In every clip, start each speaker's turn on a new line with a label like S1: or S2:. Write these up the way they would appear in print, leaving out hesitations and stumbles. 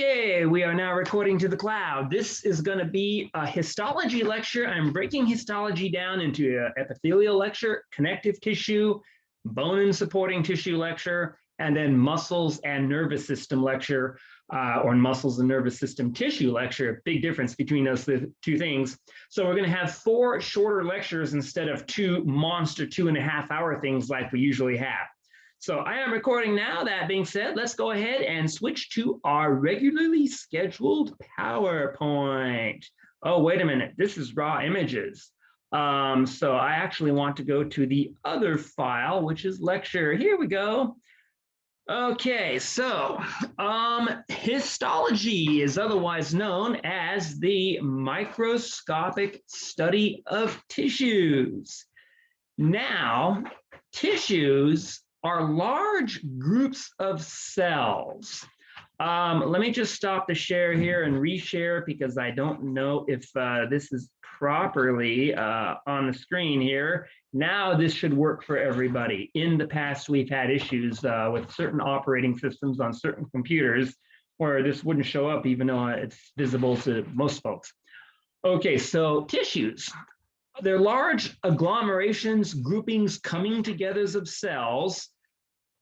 S1: Okay, we are now recording to the cloud. This is going to be a histology lecture. I'm breaking histology down into an epithelial lecture, connective tissue, bone and supporting tissue lecture, and then muscles and nervous system lecture, or muscles and nervous system tissue lecture. Big difference between those two things. So we're going to have 4 shorter lectures instead of 2 monster 2.5-hour things like we usually have. So I am recording now. That being said, let's go ahead and switch to our regularly scheduled PowerPoint. Oh, wait a minute. This is raw images. So I actually want to go to the other file, which is lecture. Here we go. Okay, so histology is otherwise known as the microscopic study of tissues. Now, tissues are large groups of cells. Let me just stop the share here and reshare because I don't know if this is properly on the screen here. Now this should work for everybody. In the past, we've had issues with certain operating systems on certain computers where this wouldn't show up even though it's visible to most folks. Okay, so tissues. They're large agglomerations, groupings, coming together of cells.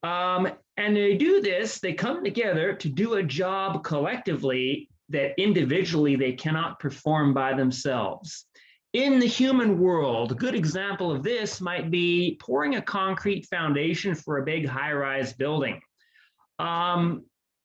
S1: And they do this, they come together to do a job collectively that individually they cannot perform by themselves. In the human world, a good example of this might be pouring a concrete foundation for a big high-rise building.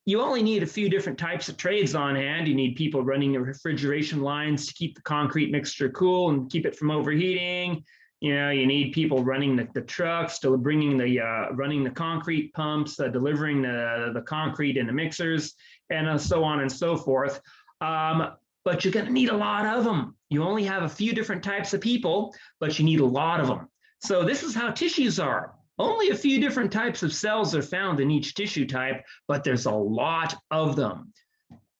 S1: You only need a few different types of trades on hand. You need people running the refrigeration lines to keep the concrete mixture cool and keep it from overheating. You know, you need people running the trucks, running the concrete pumps, delivering the concrete in the mixers, and so on and so forth. But you're going to need a lot of them. You only have a few different types of people, but you need a lot of them. So this is how tissues are. Only a few different types of cells are found in each tissue type, but there's a lot of them.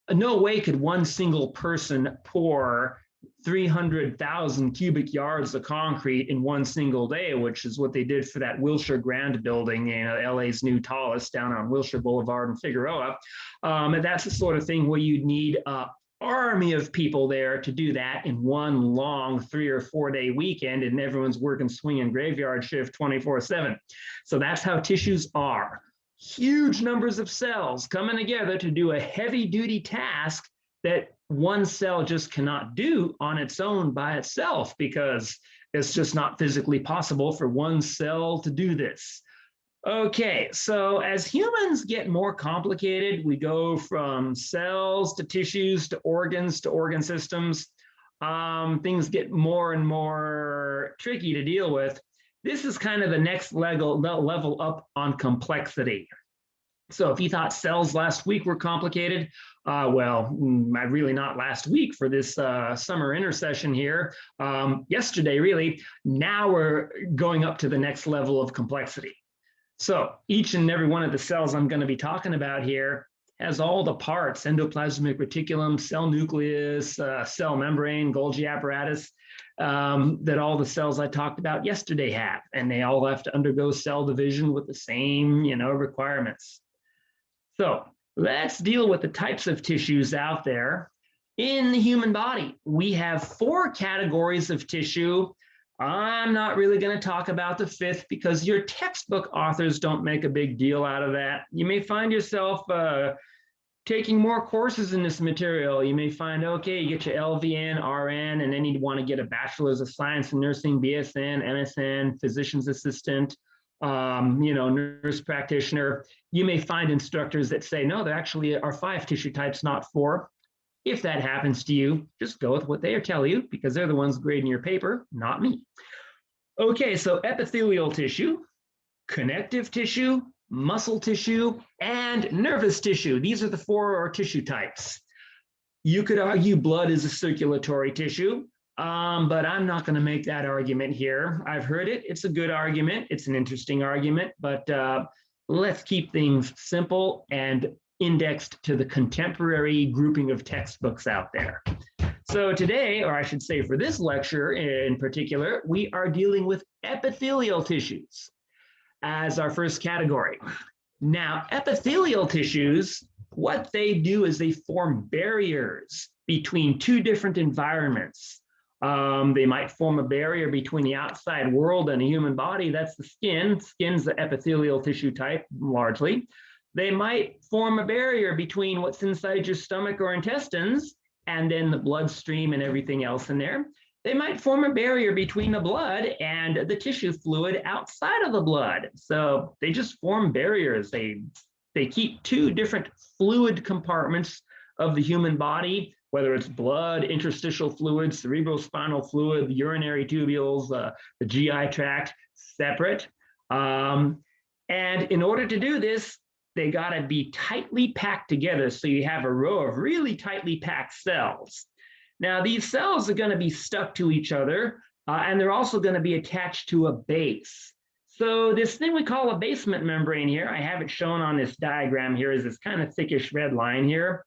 S1: No way could one single person pour 300,000 cubic yards of concrete in one single day, which is what they did for that Wilshire Grand building, you know, LA's new tallest down on Wilshire Boulevard in Figueroa. And that's the sort of thing where you'd need an army of people there to do that in one long 3 or 4 day weekend, and everyone's working swinging graveyard shift 24/7. So that's how tissues are. Huge numbers of cells coming together to do a heavy duty task that one cell just cannot do on its own by itself because it's just not physically possible for one cell to do this. Okay, so as humans get more complicated, we go from cells to tissues to organs to organ systems. Things get more and more tricky to deal with. This is kind of the next level up on complexity. So if you thought cells last week were complicated, well, really not last week for this summer intersession here. Yesterday, really. Now we're going up to the next level of complexity. So each and every one of the cells I'm going to be talking about here has all the parts: endoplasmic reticulum, cell nucleus, cell membrane, Golgi apparatus, that all the cells I talked about yesterday have. And they all have to undergo cell division with the same, requirements. So let's deal with the types of tissues out there. In the human body, we have 4 categories of tissue. I'm not really going to talk about the 5th because your textbook authors don't make a big deal out of that. You may find yourself taking more courses in this material. You may find, okay, you get your LVN, RN, and then you want to get a Bachelor's of Science in Nursing, BSN, MSN, Physician's Assistant, nurse practitioner. You may find instructors that say, no, there actually are 5 tissue types, not 4. If that happens to you, just go with what they tell you because they're the ones grading your paper, not me. Okay, so epithelial tissue, connective tissue, muscle tissue, and nervous tissue. These are the 4 tissue types. You could argue blood is a circulatory tissue, but I'm not going to make that argument here. I've heard it. It's a good argument. It's an interesting argument, but let's keep things simple and indexed to the contemporary grouping of textbooks out there. So today, or I should say for this lecture in particular, we are dealing with epithelial tissues as our first category. Now, epithelial tissues what they do is they form barriers between two different environments. They might form a barrier between the outside world and the human body. That's the skin. Skin's the epithelial tissue type, largely. They might form a barrier between what's inside your stomach or intestines and then the bloodstream and everything else in there. They might form a barrier between the blood and the tissue fluid outside of the blood. So they just form barriers. They keep two different fluid compartments of the human body, whether it's blood, interstitial fluids, cerebrospinal fluid, urinary tubules, the GI tract, separate. And in order to do this, they got to be tightly packed together. So you have a row of really tightly packed cells. Now, these cells are going to be stuck to each other, and they're also going to be attached to a base. So this thing we call a basement membrane here, I have it shown on this diagram here, is this kind of thickish red line here.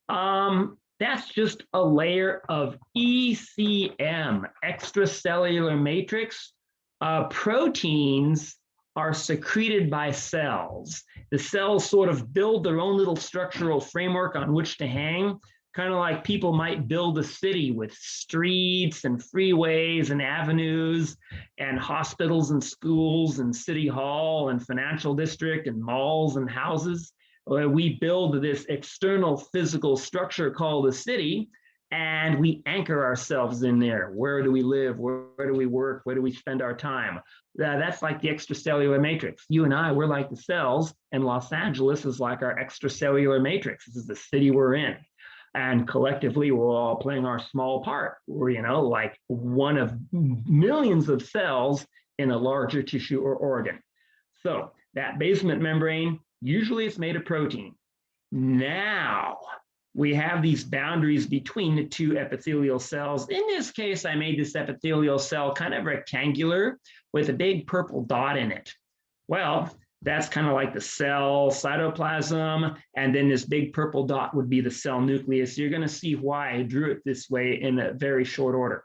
S1: That's just a layer of ECM, extracellular matrix. Proteins are secreted by cells. The cells sort of build their own little structural framework on which to hang, kind of like people might build a city with streets and freeways and avenues and hospitals and schools and city hall and financial district and malls and houses. We build this external physical structure called a city, and we anchor ourselves in there. Where do we live? Where do we work? Where do we spend our time? That's like the extracellular matrix. You and I, we're like the cells, and Los Angeles is like our extracellular matrix. This is the city we're in. And collectively, we're all playing our small part. We're, like one of millions of cells in a larger tissue or organ. So that basement membrane, usually it's made of protein. Now, we have these boundaries between the two epithelial cells. In this case, I made this epithelial cell kind of rectangular with a big purple dot in it. Well, that's kind of like the cell cytoplasm, and then this big purple dot would be the cell nucleus. You're going to see why I drew it this way in a very short order.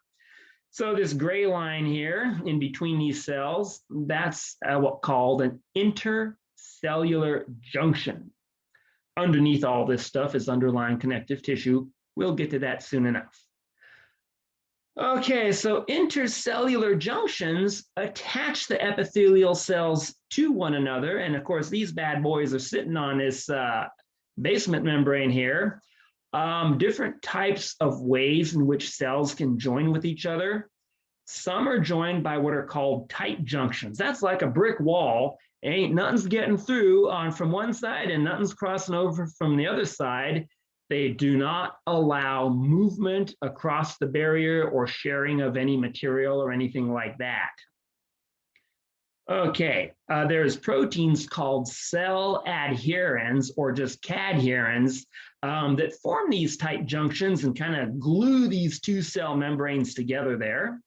S1: So this gray line here in between these cells, that's what's called an intercellular junction. Underneath all this stuff is underlying connective tissue. We'll get to that soon enough. Okay, so intercellular junctions attach the epithelial cells to one another. And of course, these bad boys are sitting on this basement membrane here. Different types of ways in which cells can join with each other. Some are joined by what are called tight junctions. That's like a brick wall. Ain't nothing's getting through from one side and nothing's crossing over from the other side. They do not allow movement across the barrier or sharing of any material or anything like that. Okay, there's proteins called cell adherens or just cadherens that form these tight junctions and kind of glue these two cell membranes together there.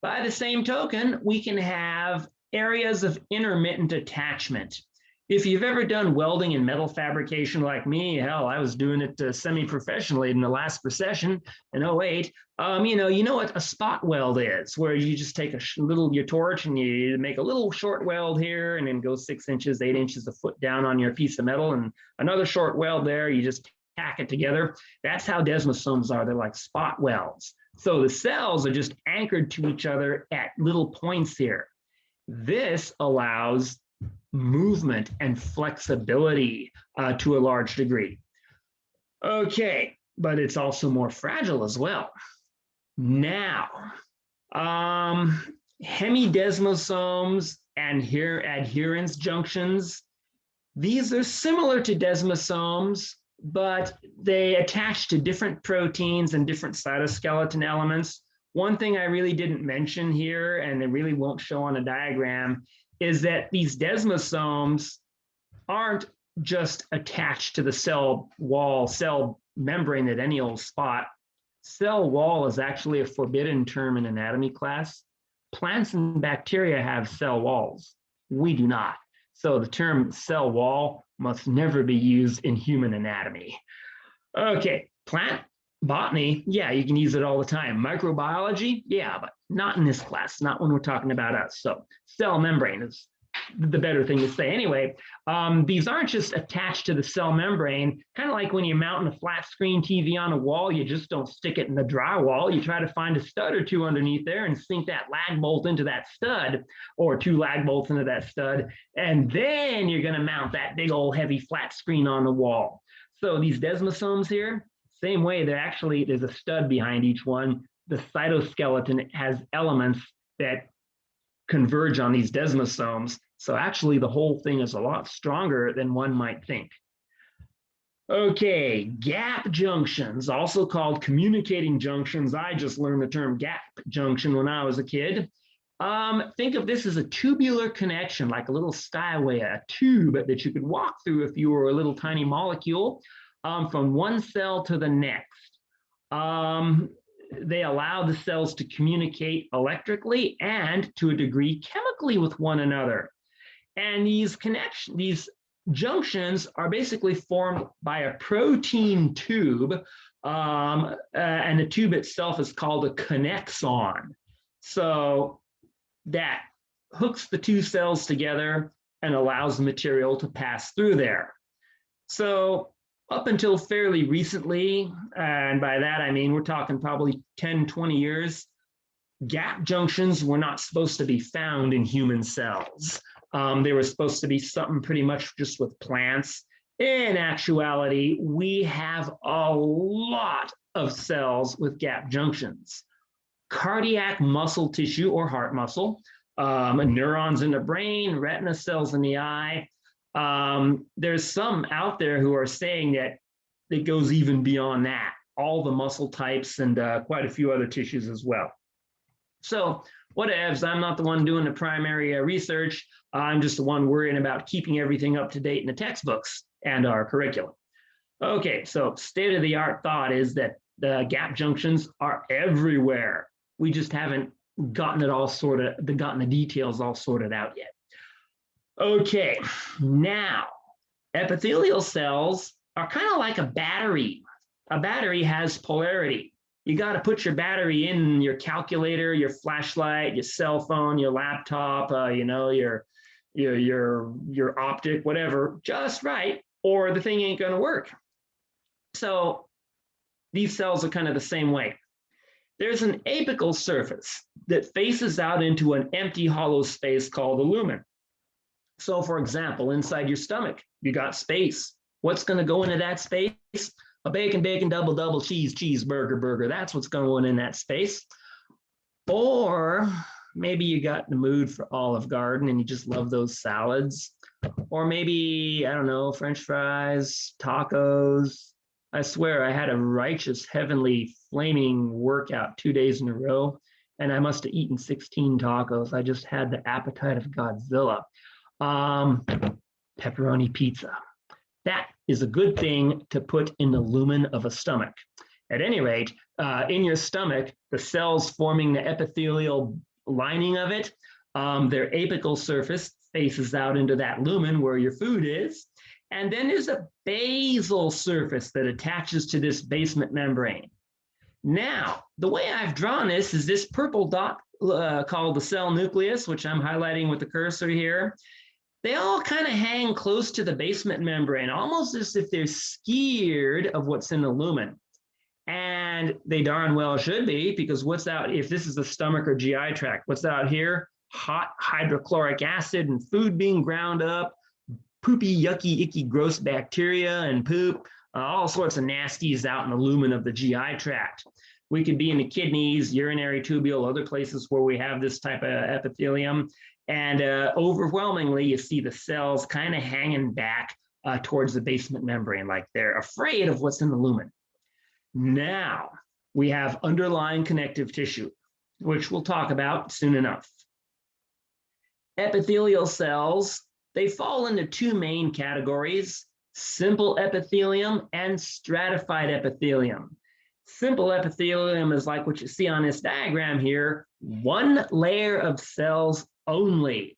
S1: By the same token, we can have areas of intermittent attachment. If you've ever done welding and metal fabrication like me, hell, I was doing it semi-professionally in the last recession in 08. You know what a spot weld is, where you just take your torch and you make a little short weld here and then go 6 inches, 8 inches, a foot down on your piece of metal and another short weld there, you just tack it together. That's how desmosomes are. They're like spot welds. So the cells are just anchored to each other at little points here. This allows movement and flexibility to a large degree. Okay, but it's also more fragile as well. Now, hemidesmosomes and adherens junctions, these are similar to desmosomes, but they attach to different proteins and different cytoskeleton elements. One thing I really didn't mention here, and it really won't show on a diagram, is that these desmosomes aren't just attached to the cell wall, cell membrane at any old spot. Cell wall is actually a forbidden term in anatomy class. Plants and bacteria have cell walls. We do not. So the term cell wall must never be used in human anatomy. Okay, plant botany, yeah, you can use it all the time. Microbiology, yeah, but not in this class, not when we're talking about us. So cell membrane is the better thing to say. Anyway, these aren't just attached to the cell membrane, kind of like when you're mounting a flat screen TV on a wall, you just don't stick it in the drywall. You try to find a stud or two underneath there and sink that lag bolt into that stud, or two lag bolts into that stud, and then you're going to mount that big old heavy flat screen on the wall. So these desmosomes here, same way, there's a stud behind each one. The cytoskeleton has elements that converge on these desmosomes. So actually the whole thing is a lot stronger than one might think. Okay, gap junctions, also called communicating junctions. I just learned the term gap junction when I was a kid. Think of this as a tubular connection, like a little skyway, a tube that you could walk through if you were a little tiny molecule from one cell to the next. They allow the cells to communicate electrically and to a degree chemically with one another. And these junctions are basically formed by a protein tube, and the tube itself is called a connexon. So that hooks the two cells together and allows the material to pass through there. So up until fairly recently, and by that I mean we're talking probably 10, 20 years, gap junctions were not supposed to be found in human cells. They were supposed to be something pretty much just with plants. In actuality, we have a lot of cells with gap junctions. Cardiac muscle tissue or heart muscle, neurons in the brain, retina cells in the eye. There's some out there who are saying that it goes even beyond that, all the muscle types and quite a few other tissues as well. So whatevs, I'm not the one doing the primary research. I'm just the one worrying about keeping everything up to date in the textbooks and our curriculum. Okay, so state-of-the-art thought is that the gap junctions are everywhere. We just haven't gotten the details all sorted out yet. Okay, now epithelial cells are kind of like a battery. A battery has polarity. You got to put your battery in your calculator, your flashlight, your cell phone, your laptop, your optic, whatever, just right, or the thing ain't going to work. So these cells are kind of the same way. There's an apical surface that faces out into an empty hollow space called the lumen. So for example, inside your stomach, you got space. What's going to go into that space? A bacon, double, cheeseburger, burger. That's what's going in that space. Or maybe you got the mood for Olive Garden and you just love those salads. Or maybe, I don't know, French fries, tacos. I swear I had a righteous, heavenly, flaming workout 2 days in a row, and I must have eaten 16 tacos. I just had the appetite of Godzilla. Pepperoni pizza. That is a good thing to put in the lumen of a stomach. At any rate, in your stomach, the cells forming the epithelial lining of it, their apical surface faces out into that lumen where your food is. And then there's a basal surface that attaches to this basement membrane. Now, the way I've drawn this is this purple dot called the cell nucleus, which I'm highlighting with the cursor here. They all kind of hang close to the basement membrane, almost as if they're scared of what's in the lumen. And they darn well should be, because what's out, if this is the stomach or GI tract, what's out here? Hot hydrochloric acid and food being ground up, poopy, yucky, icky, gross bacteria and poop, all sorts of nasties out in the lumen of the GI tract. We could be in the kidneys, urinary tubule, other places where we have this type of epithelium. And overwhelmingly, you see the cells kind of hanging back towards the basement membrane, like they're afraid of what's in the lumen. Now, we have underlying connective tissue, which we'll talk about soon enough. Epithelial cells, they fall into two main categories: simple epithelium and stratified epithelium. Simple epithelium is like what you see on this diagram here, one layer of cells only.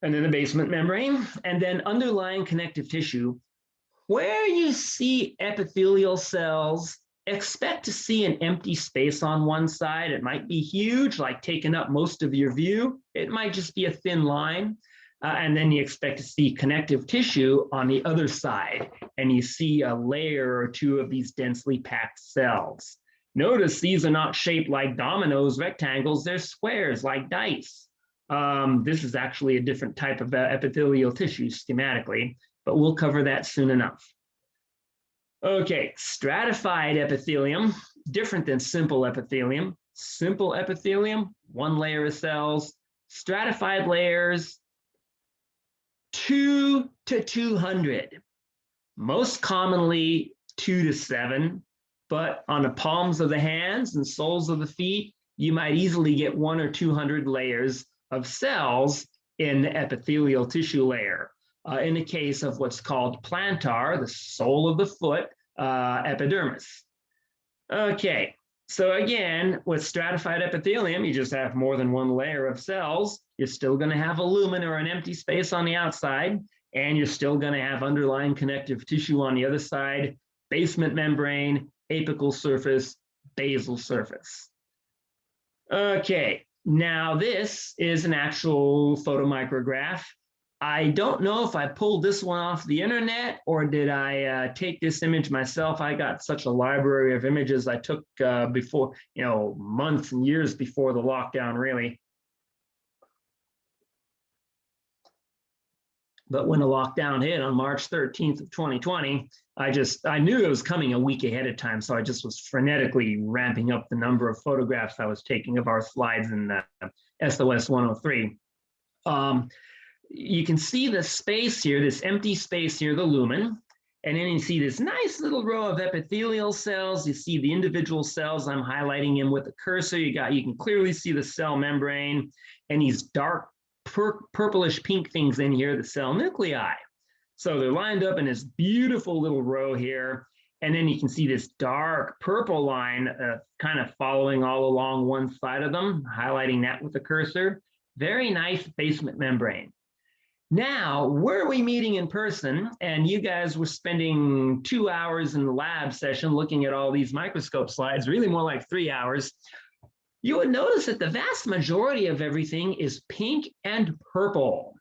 S1: And then the basement membrane, and then underlying connective tissue. Where you see epithelial cells, expect to see an empty space on one side. It might be huge, like taking up most of your view. It might just be a thin line. And then you expect to see connective tissue on the other side, and you see a layer or two of these densely packed cells. Notice these are not shaped like dominoes, rectangles, they're squares like dice. This is actually a different type of epithelial tissue schematically, but we'll cover that soon enough. Okay, stratified epithelium, different than simple epithelium. Simple epithelium, one layer of cells. Stratified layers, 2 to 200. Most commonly 2 to 7, but on the palms of the hands and soles of the feet, you might easily get 1 or 200 layers of cells in the epithelial tissue layer. In the case of what's called plantar, the sole of the foot, epidermis. Okay, so again, with stratified epithelium, you just have more than one layer of cells. You're still going to have a lumen or an empty space on the outside, and you're still going to have underlying connective tissue on the other side, basement membrane, apical surface, basal surface. Okay, now this is an actual photomicrograph. I don't know if I pulled this one off the internet or did I take this image myself. I got such a library of images I took before, months and years before the lockdown, really. But when the lockdown hit on March 13th of 2020, I knew it was coming a week ahead of time. So I just was frenetically ramping up the number of photographs I was taking of our slides in SOS 103. You can see the space here, this empty space here, the lumen, and then you see this nice little row of epithelial cells. You see the individual cells. I'm highlighting them with a cursor. You can clearly see the cell membrane and these dark purplish pink things in here, the cell nuclei. So they're lined up in this beautiful little row here. And then you can see this dark purple line kind of following all along one side of them, highlighting that with the cursor. Very nice basement membrane. Now, were we meeting in person and you guys were spending 2 hours in the lab session looking at all these microscope slides, really more like 3 hours, you would notice that the vast majority of everything is pink and purple.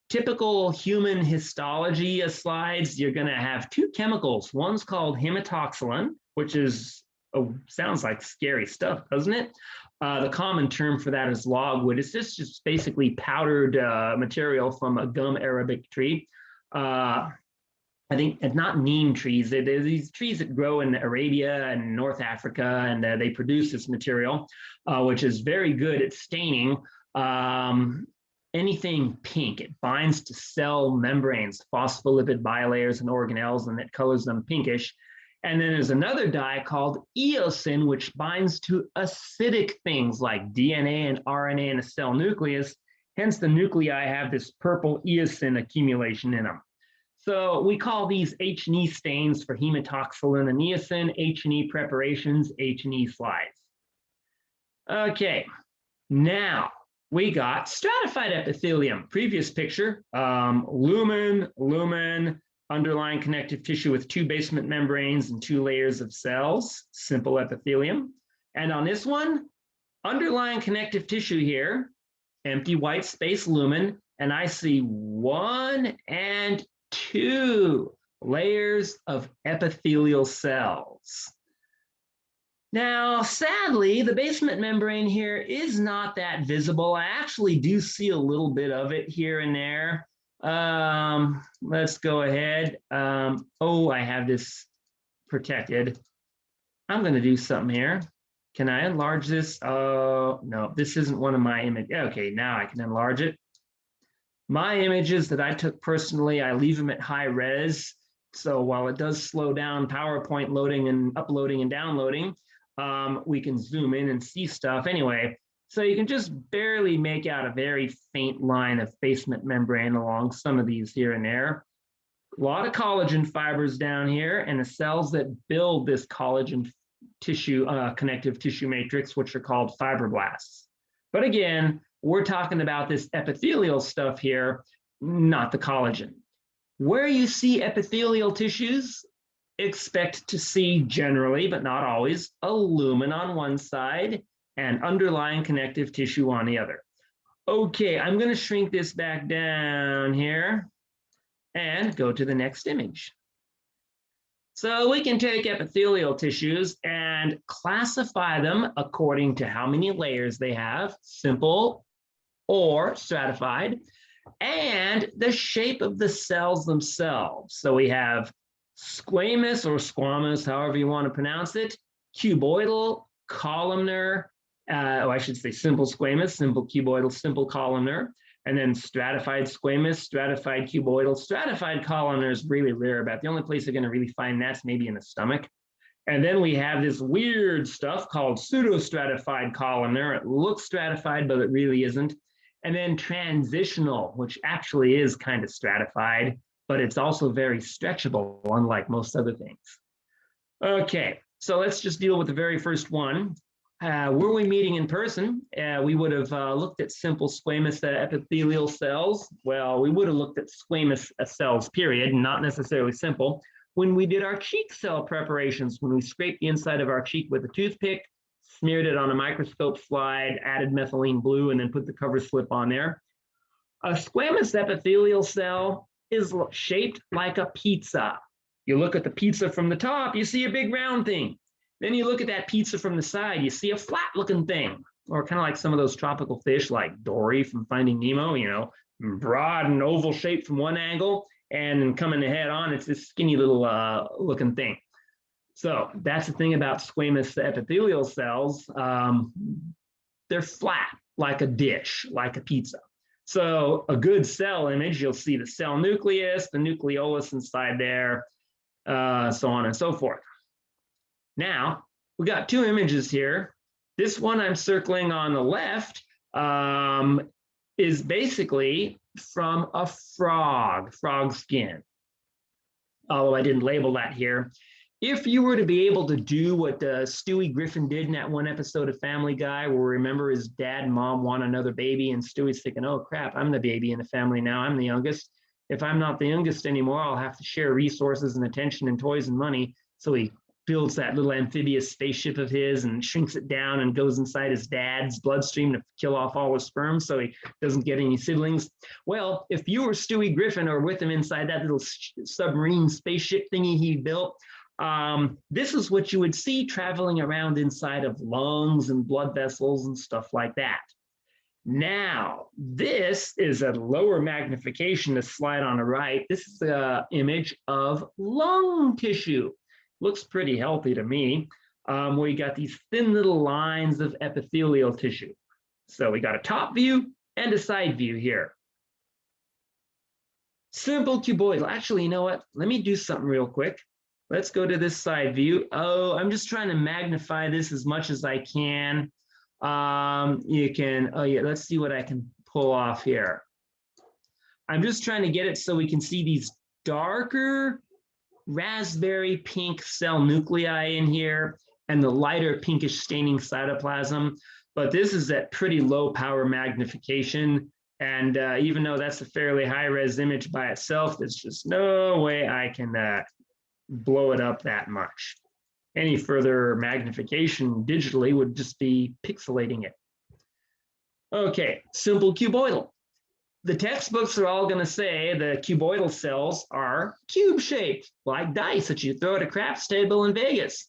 S1: Typical human histology slides, you're going to have two chemicals. One's called hematoxylin, which sounds like scary stuff, doesn't it? The common term for that is logwood. It's just basically powdered material from a gum arabic tree. I think it's not neem trees. They're these trees that grow in Arabia and North Africa, and they produce this material, which is very good at staining anything pink. It binds to cell membranes, phospholipid bilayers and organelles, and it colors them pinkish. And then there's another dye called eosin, which binds to acidic things like DNA and RNA in a cell nucleus. Hence, the nuclei have this purple eosin accumulation in them. So we call these H&E stains for hematoxylin and eosin, H&E preparations, H&E slides. Okay, now we got stratified epithelium. Previous picture, lumen, underlying connective tissue with two basement membranes and two layers of cells, simple epithelium. And on this one, underlying connective tissue here, empty white space lumen, and I see 1 and 2 layers of epithelial cells. Now, sadly, the basement membrane here is not that visible. I actually do see a little bit of it here and there. Let's go ahead. I have this protected. I'm going to do something here. Can I enlarge this? Oh, no, this isn't one of my images. Okay, now I can enlarge it. My images that I took personally, I leave them at high res. So while it does slow down PowerPoint loading and uploading and downloading, we can zoom in and see stuff anyway. So you can just barely make out a very faint line of basement membrane along some of these here and there. A lot of collagen fibers down here, and the cells that build this collagen tissue, connective tissue matrix, which are called fibroblasts. But again, we're talking about this epithelial stuff here, not the collagen. Where you see epithelial tissues, expect to see generally, but not always, a lumen on one side and underlying connective tissue on the other. Okay, I'm going to shrink this back down here and go to the next image. So we can take epithelial tissues and classify them according to how many layers they have, simple or stratified, and the shape of the cells themselves. So we have squamous or squamous, however you want to pronounce it, cuboidal, columnar, I should say simple squamous, simple cuboidal, simple columnar, and then stratified squamous, stratified cuboidal. Stratified columnar is really rare, but the only place they're going to really find that's maybe in the stomach. And then we have this weird stuff called pseudostratified columnar. It looks stratified, but it really isn't. And then transitional, which actually is kind of stratified, but it's also very stretchable, unlike most other things. Okay, so let's just deal with the very first one. Were we meeting in person, we would have looked at simple squamous epithelial cells. Well, we would have looked at squamous cells, period, not necessarily simple. When we did our cheek cell preparations, when we scraped the inside of our cheek with a toothpick, smeared it on a microscope slide, added methylene blue, and then put the cover slip on there. A squamous epithelial cell is shaped like a pizza. You look at the pizza from the top, you see a big round thing. Then you look at that pizza from the side, you see a flat looking thing, or kind of like some of those tropical fish like Dory from Finding Nemo, you know, broad and oval shape from one angle, and then coming the head on, it's this skinny little looking thing. So that's the thing about squamous epithelial cells. They're flat, like a dish, like a pizza. So a good cell image, you'll see the cell nucleus, the nucleolus inside there, so on and so forth. Now, we got two images here. This one I'm circling on the left is basically from a frog skin, although I didn't label that here. If you were to be able to do what Stewie Griffin did in that one episode of Family Guy, where remember his dad and mom want another baby, and Stewie's thinking, oh crap, I'm the baby in the family now, I'm the youngest. If I'm not the youngest anymore, I'll have to share resources and attention and toys and money. So he builds that little amphibious spaceship of his and shrinks it down and goes inside his dad's bloodstream to kill off all his sperm so he doesn't get any siblings. Well, if you were Stewie Griffin or with him inside that little submarine spaceship thingy he built, this is what you would see traveling around inside of lungs and blood vessels and stuff like that. Now, this is a lower magnification, the slide on the right. This is the image of lung tissue. Looks pretty healthy to me, where you got these thin little lines of epithelial tissue. So we got a top view and a side view here. Simple cuboidal. Actually, you know what? Let me do something real quick. Let's go to this side view. Oh, I'm just trying to magnify this as much as I can. Let's see what I can pull off here. I'm just trying to get it so we can see these darker raspberry pink cell nuclei in here and the lighter pinkish staining cytoplasm. But this is at pretty low power magnification. And even though that's a fairly high res image by itself, there's just no way I can blow it up that much. Any further magnification digitally would just be pixelating it. Okay, simple cuboidal. The textbooks are all going to say the cuboidal cells are cube-shaped, like dice that you throw at a craps table in Vegas.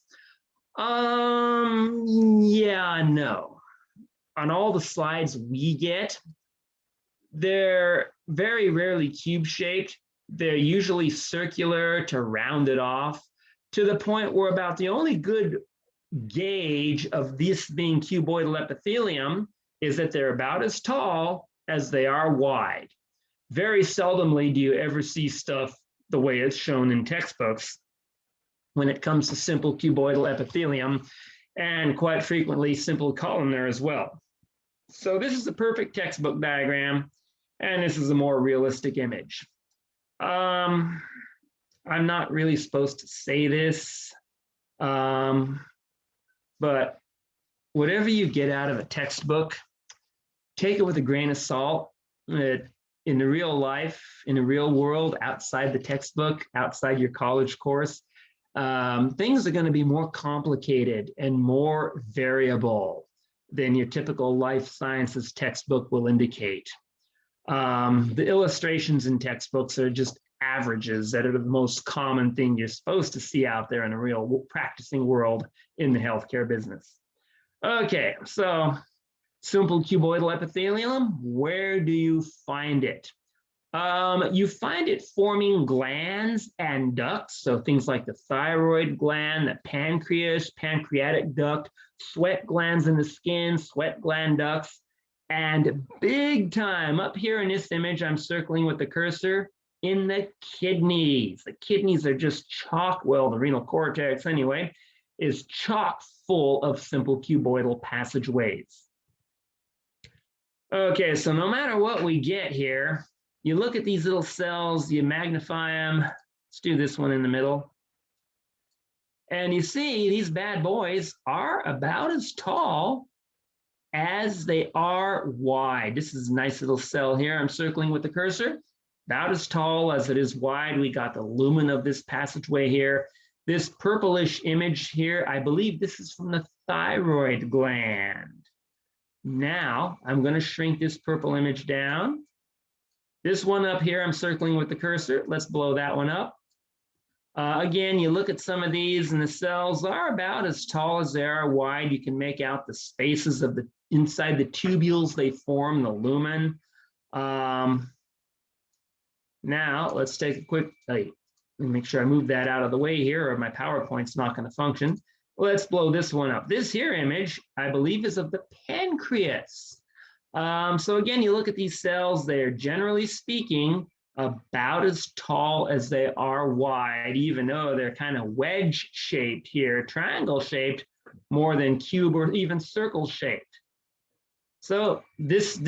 S1: Yeah, no. On all the slides we get, they're very rarely cube-shaped. They're usually circular to rounded off, to the point where about the only good gauge of this being cuboidal epithelium is that they're about as tall as they are wide. Very seldomly do you ever see stuff the way it's shown in textbooks when it comes to simple cuboidal epithelium, and quite frequently simple columnar as well. So this is a perfect textbook diagram, and this is a more realistic image. I'm not really supposed to say this, but whatever you get out of a textbook, take it with a grain of salt. In the real life, in the real world, outside the textbook, outside your college course, things are going to be more complicated and more variable than your typical life sciences textbook will indicate. The illustrations in textbooks are just averages that are the most common thing you're supposed to see out there in a real practicing world in the healthcare business. Okay, so simple cuboidal epithelium, where do you find it? You find it forming glands and ducts, so things like the thyroid gland, the pancreas, pancreatic duct, sweat glands in the skin, sweat gland ducts, and big time up here in this image I'm circling with the cursor, in the kidneys. The kidneys are just chock, well, the renal cortex anyway, is chock full of simple cuboidal passageways. Okay, so no matter what we get here, you look at these little cells, you magnify them. Let's do this one in the middle. And you see these bad boys are about as tall as they are wide. This is a nice little cell here I'm circling with the cursor. About as tall as it is wide. We got the lumen of this passageway here. This purplish image here, I believe this is from the thyroid gland. Now, I'm going to shrink this purple image down. This one up here, I'm circling with the cursor. Let's blow that one up. Again, you look at some of these and the cells are about as tall as they are wide. You can make out the spaces of the inside the tubules they form, the lumen. Now, let's take a quick, let me make sure I move that out of the way here or my PowerPoint's not going to function. Let's blow this one up. This here image, I believe, is of the pancreas. So again, you look at these cells, they're generally speaking about as tall as they are wide, even though they're kind of wedge shaped here, triangle shaped, more than cube or even circle shaped. So this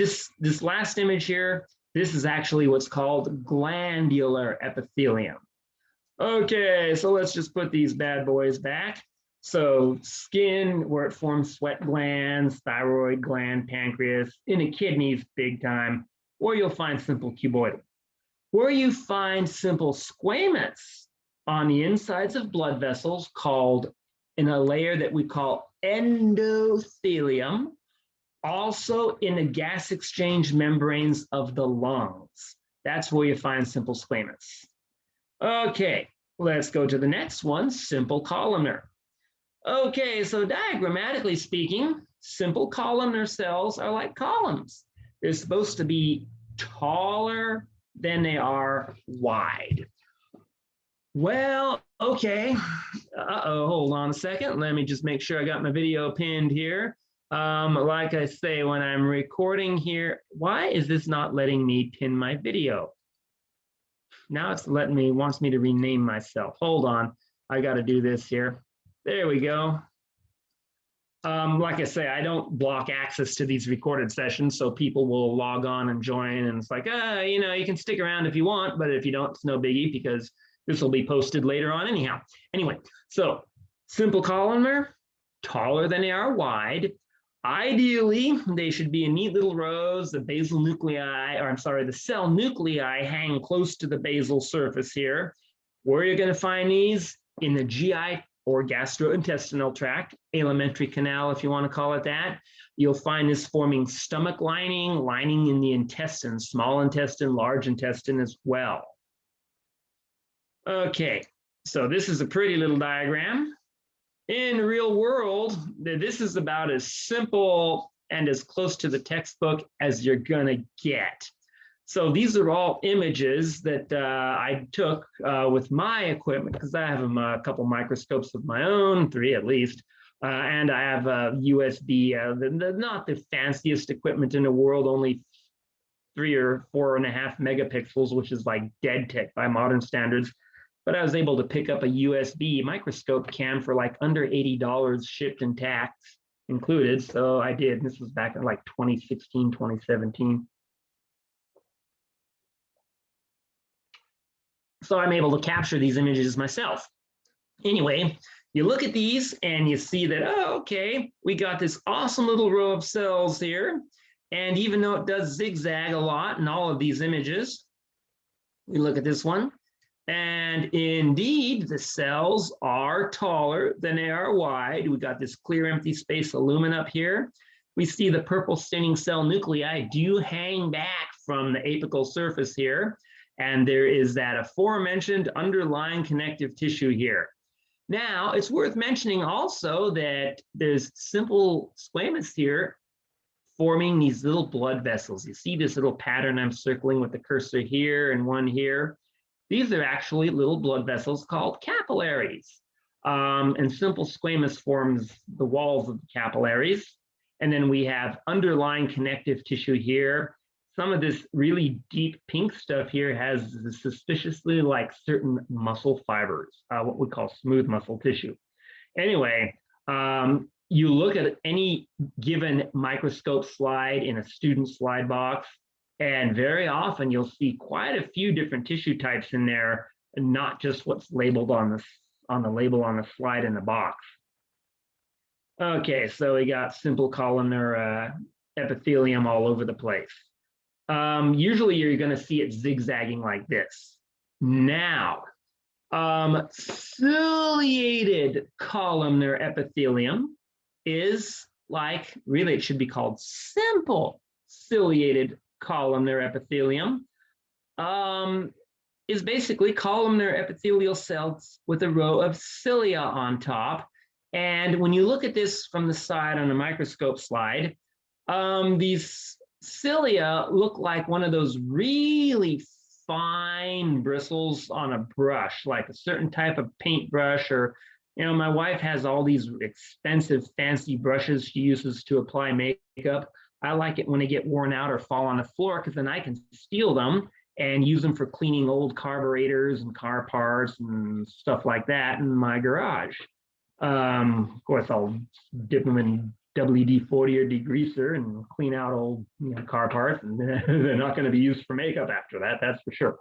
S1: last image here, this is actually what's called glandular epithelium. Okay, so let's just put these bad boys back. So skin, where it forms sweat glands, thyroid gland, pancreas, in the kidneys, big time, or you'll find simple cuboidal. Where you find simple squamous on the insides of blood vessels called in a layer that we call endothelium, also in the gas exchange membranes of the lungs. That's where you find simple squamous. Okay, let's go to the next one, simple columnar. Okay, so diagrammatically speaking, simple columnar cells are like columns. They're supposed to be taller than they are wide. Well, okay. Hold on a second. Let me just make sure I got my video pinned here. Like I say, when I'm recording here, why is this not letting me pin my video? Now it's wants me to rename myself. Hold on, I got to do this here. There we go. Like I say, I don't block access to these recorded sessions, so people will log on and join, and it's like, you know, you can stick around if you want, but if you don't, it's no biggie because this will be posted later on anyhow. Anyway, so simple columnar, taller than they are wide. Ideally, they should be in neat little rows. The basal nuclei, or I'm sorry, the cell nuclei hang close to the basal surface here. Where are you going to find these? In the GI or gastrointestinal tract, alimentary canal, if you want to call it that. You'll find this forming stomach lining in the intestine, small intestine, large intestine as well. Okay, so this is a pretty little diagram. In the real world, this is about as simple and as close to the textbook as you're gonna get. So these are all images that I took with my equipment, because I have a couple microscopes of my own, 3 at least, and I have a USB, not the fanciest equipment in the world, only 3 or 4.5 megapixels, which is like dead tech by modern standards. But I was able to pick up a USB microscope cam for like under $80 shipped and tax included. So I did. This was back in like 2016, 2017. So I'm able to capture these images myself. Anyway, you look at these and you see that, oh, okay, we got this awesome little row of cells here. And even though it does zigzag a lot in all of these images, we look at this one. And indeed, the cells are taller than they are wide. We got this clear empty space of lumen up here. We see the purple staining cell nuclei do hang back from the apical surface here. And there is that aforementioned underlying connective tissue here. Now, it's worth mentioning also that there's simple squamous here forming these little blood vessels. You see this little pattern I'm circling with the cursor here and one here. These are actually little blood vessels called capillaries. And simple squamous forms the walls of the capillaries. And then we have underlying connective tissue here. Some of this really deep pink stuff here has suspiciously like certain muscle fibers, what we call smooth muscle tissue. Anyway, you look at any given microscope slide in a student slide box, and very often you'll see quite a few different tissue types in there, and not just what's labeled on the label on the slide in the box. Okay, so we got simple columnar epithelium all over the place. Usually you're going to see it zigzagging like this. Now, ciliated columnar epithelium is like, really it should be called simple ciliated columnar epithelium, is basically columnar epithelial cells with a row of cilia on top. And when you look at this from the side on a microscope slide, these cilia look like one of those really fine bristles on a brush, like a certain type of paintbrush, or, you know, my wife has all these expensive, fancy brushes she uses to apply makeup. I like it when they get worn out or fall on the floor, because then I can steal them and use them for cleaning old carburetors and car parts and stuff like that in my garage. Of course, I'll dip them in WD-40 or degreaser and clean out old, you know, car parts, and they're not going to be used for makeup after that, that's for sure.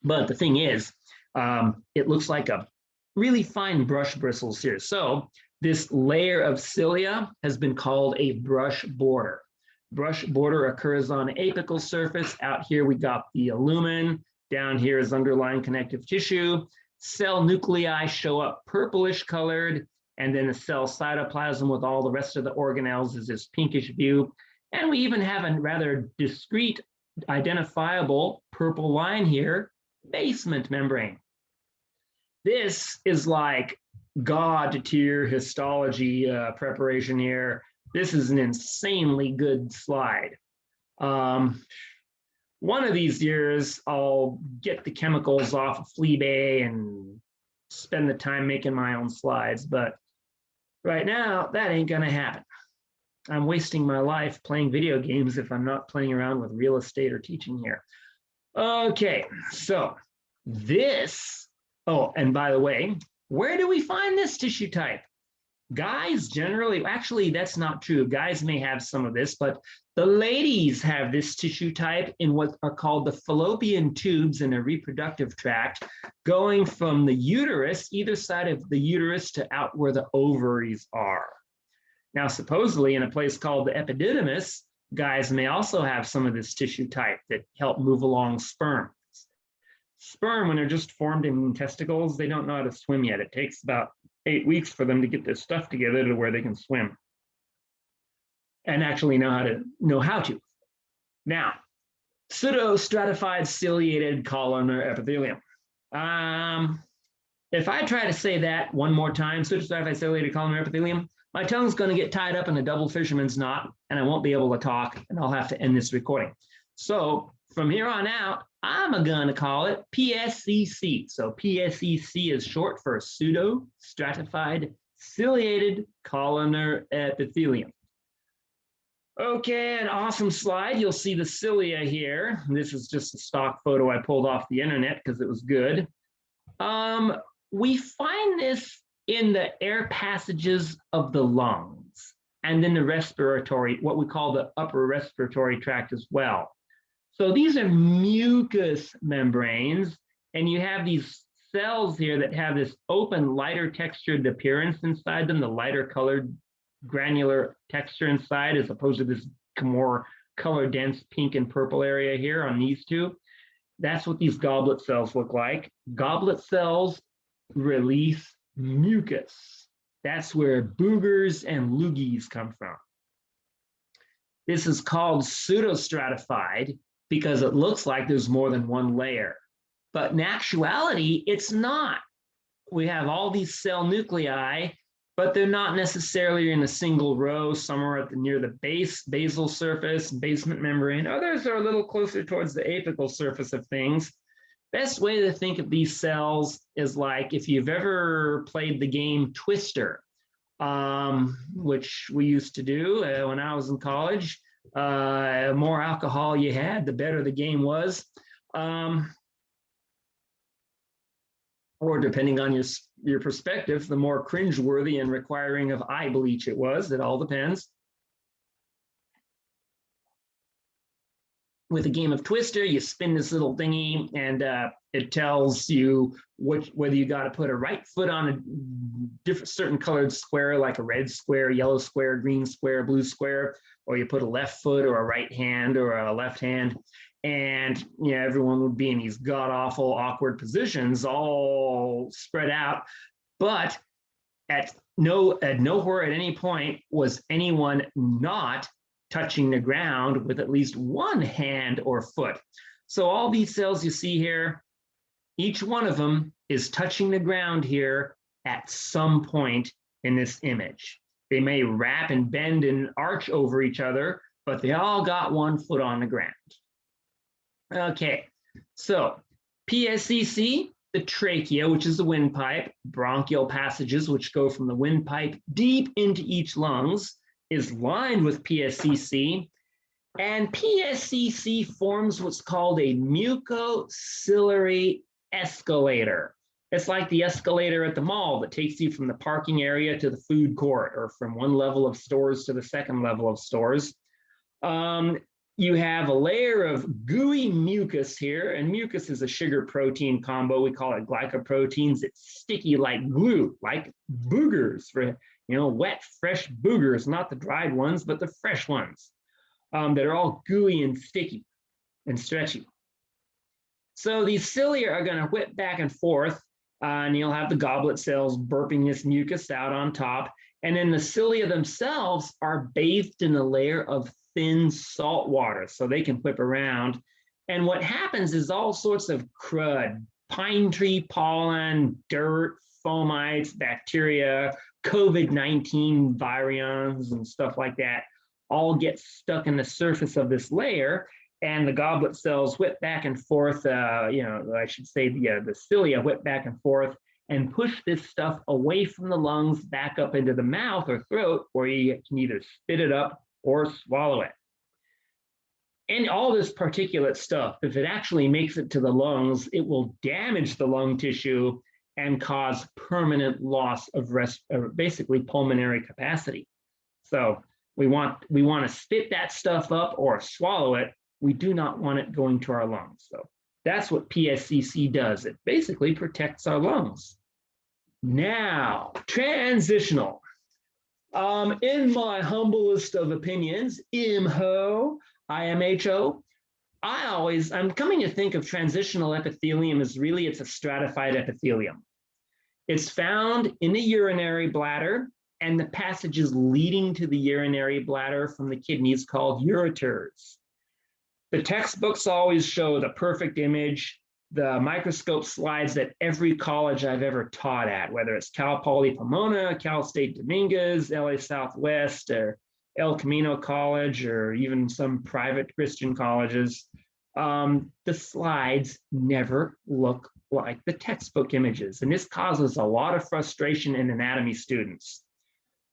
S1: But the thing is, it looks like a really fine brush bristles here. So this layer of cilia has been called a brush border. Brush border occurs on the apical surface. Out here we got the lumen. Down here is underlying connective tissue. Cell nuclei show up purplish colored, and then the cell cytoplasm with all the rest of the organelles is this pinkish view. And we even have a rather discrete, identifiable purple line here, basement membrane. This is like God tier histology preparation here. This is an insanely good slide. One of these years, I'll get the chemicals off of Fleabay and spend the time making my own slides, but right now, that ain't gonna happen. I'm wasting my life playing video games if I'm not playing around with real estate or teaching here. Okay, so this, oh, and by the way, where do we find this tissue type? Guys generally, actually, that's not true. Guys may have some of this, but the ladies have this tissue type in what are called the fallopian tubes in a reproductive tract, going from the uterus, either side of the uterus, to out where the ovaries are. Now, supposedly in a place called the epididymis, guys may also have some of this tissue type that help move along sperm. Sperm, when they're just formed in testicles, they don't know how to swim yet. It takes about 8 weeks for them to get their stuff together to where they can swim and actually know how to. Now, pseudostratified ciliated columnar epithelium. If I try to say that one more time, pseudostratified ciliated columnar epithelium, my tongue's going to get tied up in a double fisherman's knot, and I won't be able to talk, and I'll have to end this recording. So from here on out, I'm going to call it PSCC. So PSCC is short for pseudostratified ciliated columnar epithelium. Okay, an awesome slide. You'll see the cilia here. This is just a stock photo I pulled off the internet because it was good. We find this in the air passages of the lungs and in the respiratory, what we call the upper respiratory tract as well. So these are mucous membranes, and you have these cells here that have this open, lighter textured appearance inside them, the lighter colored granular texture inside, as opposed to this more color dense pink and purple area here on these two. That's what these goblet cells look like. Goblet cells release mucus. That's where boogers and loogies come from. This is called pseudostratified because it looks like there's more than one layer. But in actuality, it's not. We have all these cell nuclei, but they're not necessarily in a single row somewhere at near the basal surface, basement membrane. Others are a little closer towards the apical surface of things. Best way to think of these cells is like if you've ever played the game Twister, which we used to do when I was in college. More alcohol you had, the better the game was. Or depending on your perspective, the more cringeworthy and requiring of eye bleach it was. It all depends. With a game of Twister, you spin this little thingy and it tells you whether you got to put a right foot on a certain colored square, like a red square, yellow square, green square, blue square, or you put a left foot or a right hand or a left hand. And everyone would be in these god-awful, awkward positions, all spread out. But at nowhere at any point was anyone not touching the ground with at least one hand or foot. So all these cells you see here, each one of them is touching the ground here at some point in this image. They may wrap and bend and arch over each other, but they all got one foot on the ground. Okay, so PSCC, the trachea, which is the windpipe, bronchial passages, which go from the windpipe deep into each lungs, is lined with PSCC, and PSCC forms what's called a mucociliary escalator. It's like the escalator at the mall that takes you from the parking area to the food court, or from one level of stores to the second level of stores. You have a layer of gooey mucus here, and mucus is a sugar protein combo. We call it glycoproteins. It's sticky like glue, like boogers, for wet, fresh boogers, not the dried ones, but the fresh ones that are all gooey and sticky and stretchy. So these cilia are going to whip back and forth, and you'll have the goblet cells burping this mucus out on top. And then the cilia themselves are bathed in a layer of thin salt water, so they can whip around. And what happens is all sorts of crud, pine tree pollen, dirt, fomites, bacteria, COVID-19 virions, and stuff like that all get stuck in the surface of this layer, and the goblet cells whip back and forth, I should say the cilia whip back and forth and push this stuff away from the lungs back up into the mouth or throat, where you can either spit it up or swallow it. And all this particulate stuff, if it actually makes it to the lungs, it will damage the lung tissue and cause permanent loss of basically pulmonary capacity. So we want to spit that stuff up or swallow it. We do not want it going to our lungs. So that's what PSCC does. It basically protects our lungs. Now, transitional. In my humblest of opinions, IMHO, I'm coming to think of transitional epithelium as really it's a stratified epithelium. It's found in the urinary bladder and the passages leading to the urinary bladder from the kidneys called ureters. The textbooks always show the perfect image, the microscope slides that every college I've ever taught at, whether it's Cal Poly Pomona, Cal State Dominguez, LA Southwest, or El Camino College, or even some private Christian colleges, the slides never look like the textbook images. And this causes a lot of frustration in anatomy students.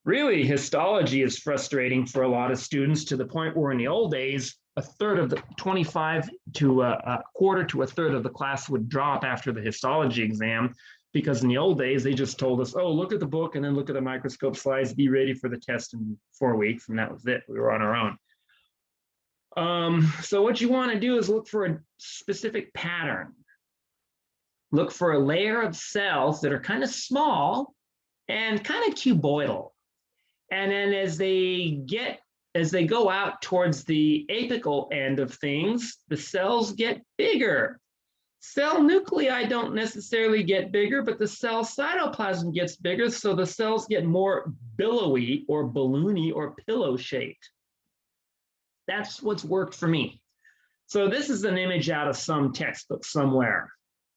S1: Really, histology is frustrating for a lot of students, to the point where in the old days, a third of the 25 to a quarter to a third of the class would drop after the histology exam, because in the old days, they just told us, oh, look at the book and then look at the microscope slides, be ready for the test in 4 weeks. And that was it. We were on our own. So what you want to do is look for a specific pattern. Look for a layer of cells that are kind of small and kind of cuboidal. And then as they go out towards the apical end of things, the cells get bigger. Cell nuclei don't necessarily get bigger, but the cell cytoplasm gets bigger, so the cells get more billowy or balloony or pillow shaped. That's what's worked for me. So this is an image out of some textbook somewhere.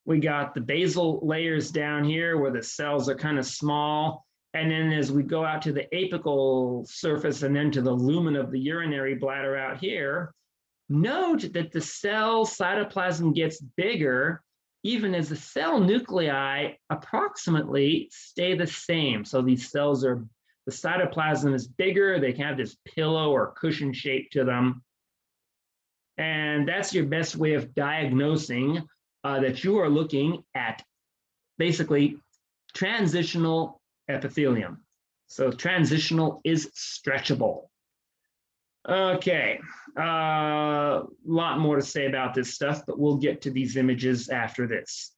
S1: We got the basal layers down here where the cells are kind of small. And then as we go out to the apical surface and then to the lumen of the urinary bladder out here, note that the cell cytoplasm gets bigger even as the cell nuclei approximately stay the same. So these cells are, the cytoplasm is bigger, they can have this pillow or cushion shape to them. And that's your best way of diagnosing that you are looking at basically transitional epithelium. So transitional is stretchable. Okay, a lot more to say about this stuff, but we'll get to these images after this.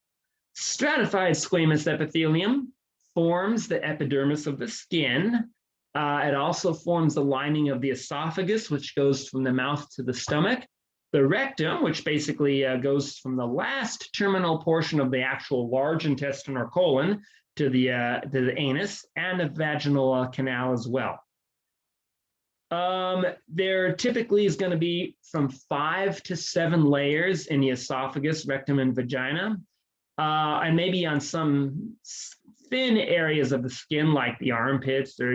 S1: Stratified squamous epithelium forms the epidermis of the skin. It also forms the lining of the esophagus, which goes from the mouth to the stomach. The rectum, which basically goes from the last terminal portion of the actual large intestine or colon to the anus, and the vaginal canal as well. There typically is going to be from 5 to 7 layers in the esophagus, rectum, and vagina, and maybe on some thin areas of the skin, like the armpits or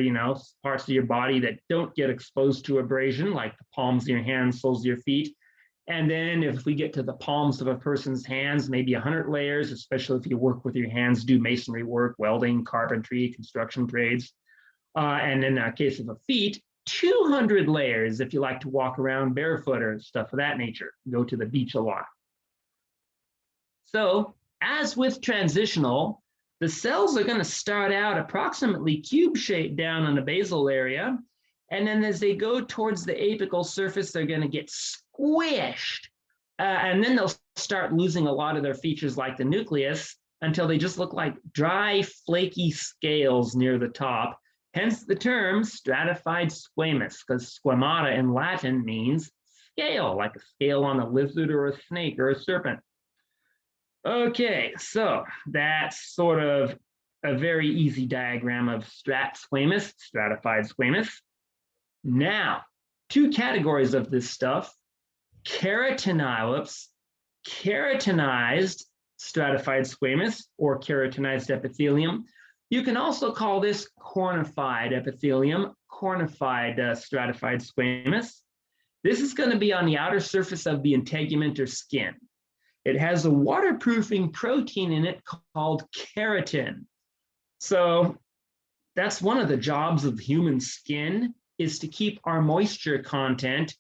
S1: parts of your body that don't get exposed to abrasion, like the palms of your hands, soles of your feet. And then if we get to the palms of a person's hands, maybe 100 layers, especially if you work with your hands, do masonry work, welding, carpentry, construction trades. And in the case of the feet, 200 layers if you like to walk around barefoot or stuff of that nature, go to the beach a lot. So as with transitional, the cells are going to start out approximately cube-shaped down on the basal area. And then as they go towards the apical surface, they're going to get squished. And then they'll start losing a lot of their features like the nucleus until they just look like dry, flaky scales near the top. Hence the term stratified squamous, because squamata in Latin means scale, like a scale on a lizard or a snake or a serpent. Okay, so that's sort of a very easy diagram of squamous, stratified squamous. Now, 2 categories of this stuff, keratinized stratified squamous or keratinized epithelium. You can also call this cornified epithelium, cornified stratified squamous. This is going to be on the outer surface of the integument or skin. It has a waterproofing protein in it called keratin. So that's one of the jobs of human skin, is to keep our moisture content,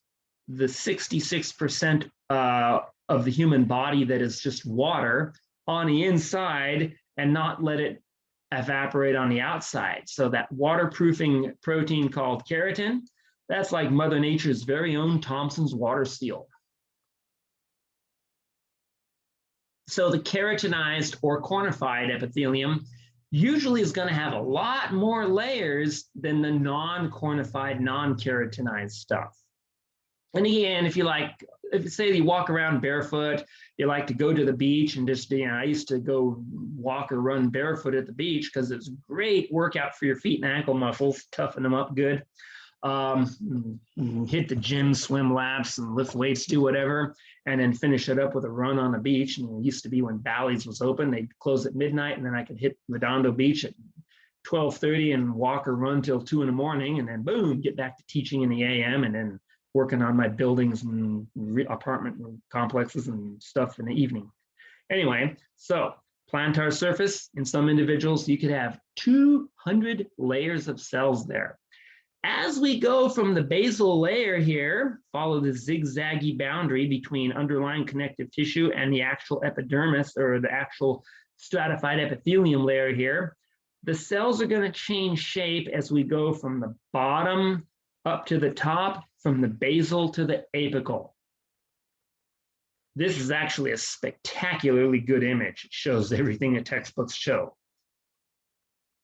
S1: the 66% of the human body that is just water, on the inside and not let it evaporate on the outside. So that waterproofing protein called keratin, that's like Mother Nature's very own Thompson's water seal. So the keratinized or cornified epithelium usually is going to have a lot more layers than the non-cornified, non-keratinized stuff. And again, if you say you walk around barefoot, you like to go to the beach and just, I used to go walk or run barefoot at the beach because it's a great workout for your feet and ankle muscles, toughen them up good. Hit the gym, swim laps and lift weights, do whatever, and then finish it up with a run on the beach. And it used to be when Bally's was open, they'd close at midnight, and then I could hit Redondo Beach at 12:30 and walk or run till 2 in the morning, and then boom, get back to teaching in the AM, and then working on my buildings and apartment complexes and stuff in the evening. Anyway, so plantar surface, in some individuals, you could have 200 layers of cells there. As we go from the basal layer here, follow the zigzaggy boundary between underlying connective tissue and the actual epidermis, or the actual stratified epithelium layer here, the cells are going to change shape as we go from the bottom up to the top, from the basal to the apical. This is actually a spectacularly good image. It shows everything that textbooks show.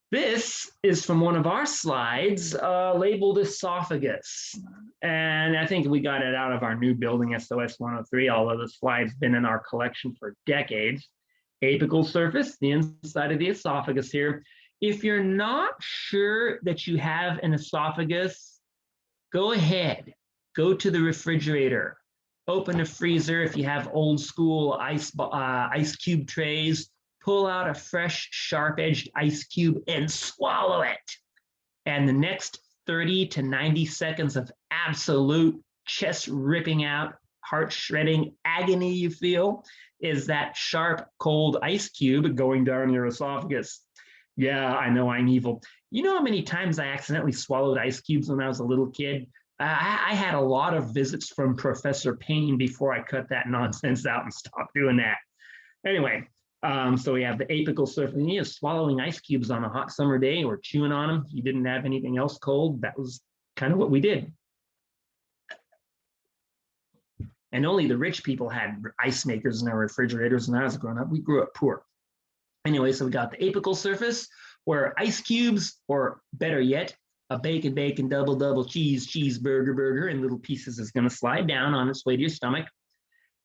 S1: This is from one of our slides labeled esophagus. And I think we got it out of our new building, SOS 103, although the slide's been in our collection for decades. Apical surface, the inside of the esophagus here. If you're not sure that you have an esophagus, go ahead, go to the refrigerator, open a freezer if you have old school ice cube trays, pull out a fresh, sharp-edged ice cube and swallow it. And the next 30 to 90 seconds of absolute chest ripping out, heart shredding agony you feel is that sharp, cold ice cube going down your esophagus. Yeah, I know I'm evil. You know how many times I accidentally swallowed ice cubes when I was a little kid? I had a lot of visits from Professor Payne before I cut that nonsense out and stopped doing that. Anyway, so we have the apical surface. Swallowing ice cubes on a hot summer day or chewing on them. You didn't have anything else cold. That was kind of what we did. And only the rich people had ice makers in their refrigerators. When I was growing up, we grew up poor. Anyway, so we got the apical surface where ice cubes, or better yet, a bacon, double cheeseburger burger in little pieces is going to slide down on its way to your stomach.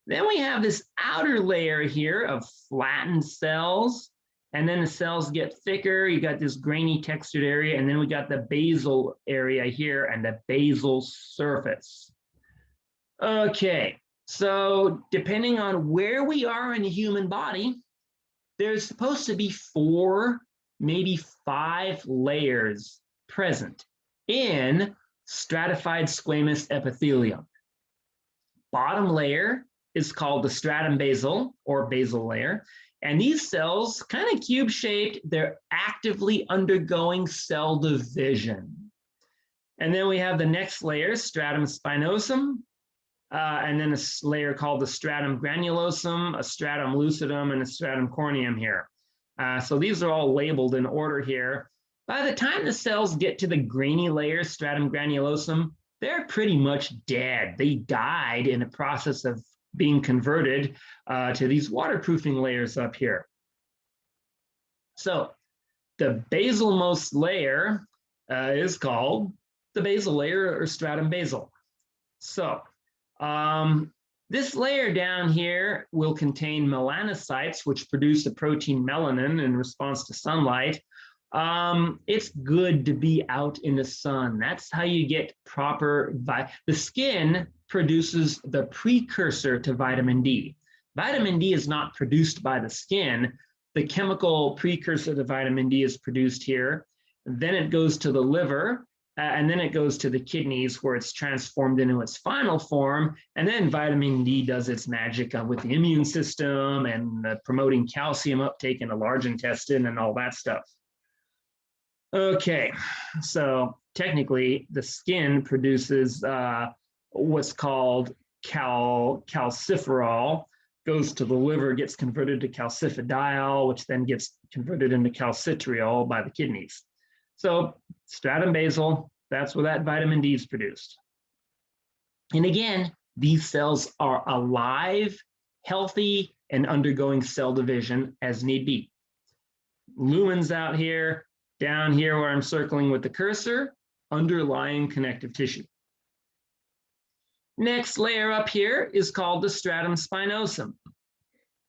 S1: Then we have this outer layer here of flattened cells, and then the cells get thicker. You got this grainy textured area, and then we got the basal area here and the basal surface. Okay, so depending on where we are in the human body, there's supposed to be 4, maybe 5 layers present in stratified squamous epithelium. Bottom layer is called the stratum basal or basal layer. And these cells, kind of cube-shaped, they're actively undergoing cell division. And then we have the next layer, stratum spinosum, and then a layer called the stratum granulosum, a stratum lucidum, and a stratum corneum here. So these are all labeled in order here. By the time the cells get to the grainy layer, stratum granulosum, they're pretty much dead. They died in the process of being converted to these waterproofing layers up here. So the basalmost layer is called the basal layer or stratum basal. So this layer down here will contain melanocytes, which produce the protein melanin in response to sunlight. It's good to be out in the sun. That's how you get proper, the skin produces the precursor to vitamin D. Vitamin D is not produced by the skin. The chemical precursor to vitamin D is produced here. Then it goes to the liver, and then it goes to the kidneys where it's transformed into its final form. And then vitamin D does its magic with the immune system and promoting calcium uptake in the large intestine and all that stuff. Okay, so technically the skin produces what's called calciferol, goes to the liver, gets converted to calcifediol, which then gets converted into calcitriol by the kidneys. So stratum basal, that's where that vitamin D is produced. And again, these cells are alive, healthy, and undergoing cell division as need be. Lumens out here, down here where I'm circling with the cursor, underlying connective tissue. Next layer up here is called the stratum spinosum.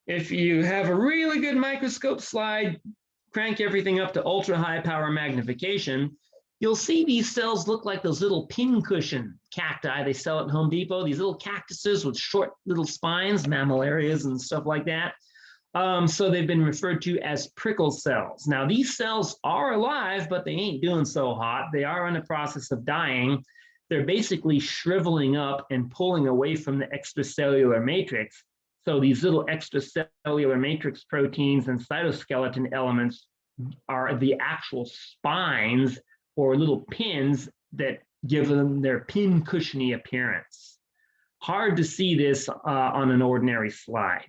S1: If you have a really good microscope slide, crank everything up to ultra high power magnification, you'll see these cells look like those little pincushion cacti they sell at Home Depot, these little cactuses with short little spines, mammillarias and stuff like that. So they've been referred to as prickle cells. Now these cells are alive, but they ain't doing so hot. They are in the process of dying. They're basically shriveling up and pulling away from the extracellular matrix. So these little extracellular matrix proteins and cytoskeleton elements are the actual spines or little pins that give them their pin-cushiony appearance. Hard to see this on an ordinary slide.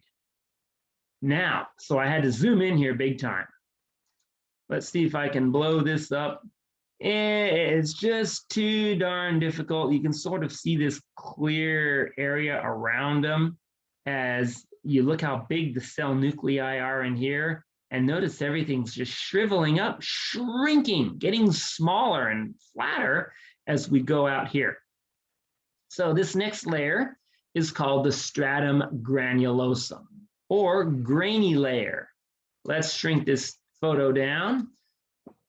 S1: Now, so I had to zoom in here big time. Let's see if I can blow this up. It's just too darn difficult. You can sort of see this clear area around them as you look how big the cell nuclei are in here. And notice everything's just shriveling up, shrinking, getting smaller and flatter as we go out here. So this next layer is called the stratum granulosum, or grainy layer. Let's shrink this photo down.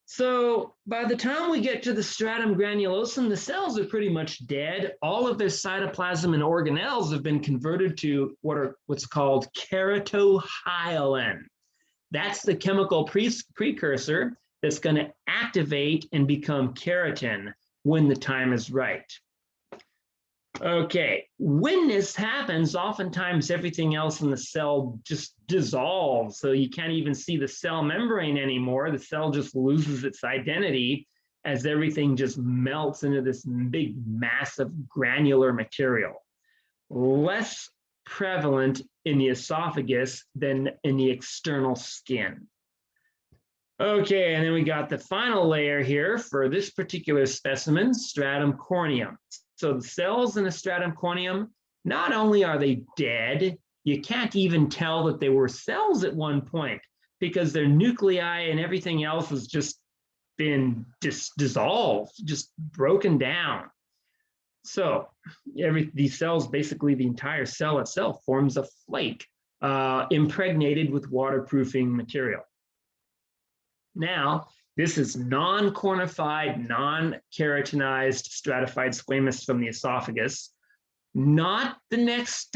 S1: So by the time we get to the stratum granulosum, the cells are pretty much dead. All of their cytoplasm and organelles have been converted to what's called keratohyalin. That's the chemical precursor that's going to activate and become keratin when the time is right. Okay, when this happens, oftentimes everything else in the cell just dissolves, so you can't even see the cell membrane anymore. The cell just loses its identity as everything just melts into this big, massive granular material. Less prevalent in the esophagus than in the external skin. Okay, and then we got the final layer here for this particular specimen, stratum corneum. So the cells in the stratum corneum, not only are they dead, you can't even tell that they were cells at one point because their nuclei and everything else has just been dissolved, just broken down. So these cells, basically the entire cell itself forms a flake impregnated with waterproofing material. Now, this is non-cornified, non-keratinized stratified squamous from the esophagus. Not the next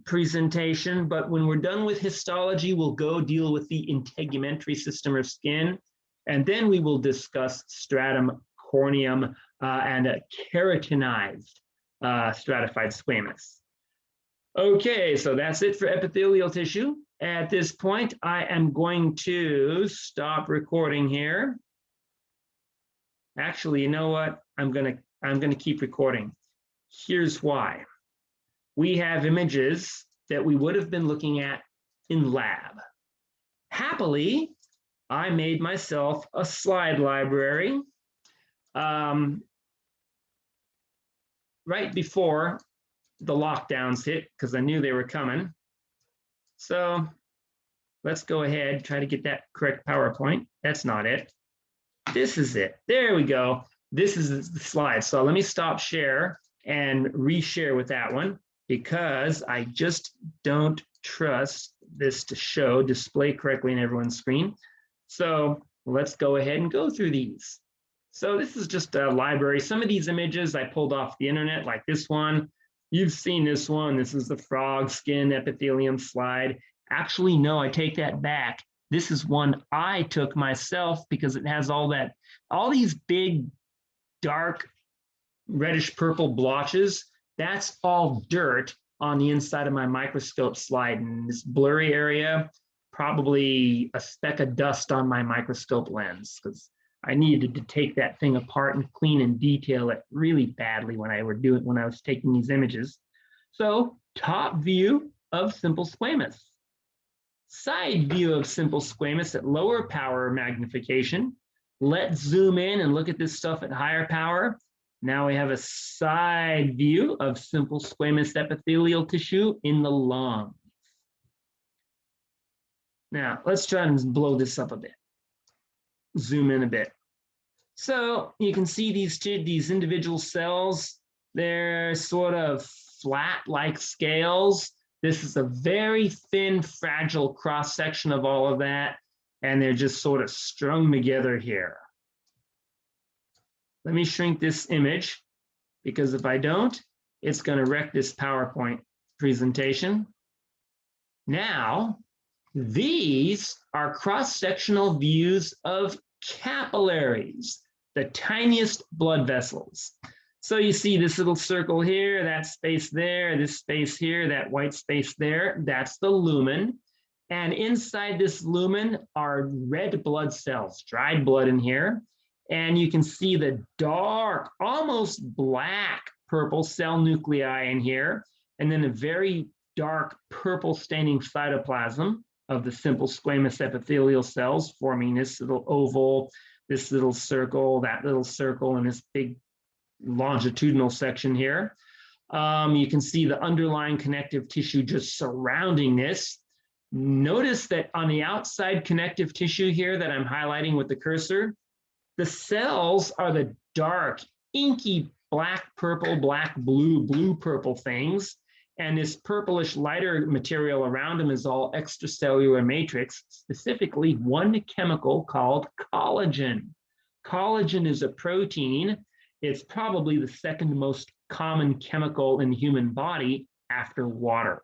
S1: presentation, but when we're done with histology, we'll go deal with the integumentary system or skin, and then we will discuss stratum corneum and a keratinized stratified squamous. Okay, so that's it for epithelial tissue. At this point, I am going to stop recording here. Actually, you know what? I'm gonna keep recording. Here's why. We have images that we would have been looking at in lab. Happily, I made myself a slide library right before the lockdowns hit because I knew they were coming. So let's go ahead, try to get that correct PowerPoint. That's not it. This is it. There we go. This is the slide. So let me stop share and reshare with that one because I just don't trust this to display correctly in everyone's screen. So let's go ahead and go through these. So this is just a library. Some of these images I pulled off the internet, like this one. You've seen this one. This is the frog skin epithelium slide. Actually, no, I take that back. This is one I took myself because it has all these big, dark, reddish purple blotches. That's all dirt on the inside of my microscope slide. In this blurry area, probably a speck of dust on my microscope lens because I needed to take that thing apart and clean and detail it really badly when I was taking these images. So top view of simple squamous. Side view of simple squamous at lower power magnification. Let's zoom in and look at this stuff at higher power. Now we have a side view of simple squamous epithelial tissue in the lung. Now let's try and blow this up a bit. Zoom in a bit. So you can see these individual cells, they're sort of flat like scales. This is a very thin, fragile cross-section of all of that, and they're just sort of strung together here. Let me shrink this image, because if I don't, it's going to wreck this PowerPoint presentation. Now, these are cross-sectional views of capillaries, the tiniest blood vessels. So you see this little circle here, that space there, this space here, that white space there, that's the lumen. And inside this lumen are red blood cells, dried blood in here. And you can see the dark, almost black purple cell nuclei in here, and then a very dark purple staining cytoplasm of the simple squamous epithelial cells forming this little oval, this little circle, that little circle, and this big longitudinal section here. You can see the underlying connective tissue just surrounding this. Notice that on the outside connective tissue here that I'm highlighting with the cursor, the cells are the dark, inky black, purple, black, blue, blue, purple things. And this purplish lighter material around them is all extracellular matrix, specifically one chemical called collagen. Collagen is a protein. It's probably the second most common chemical in the human body after water.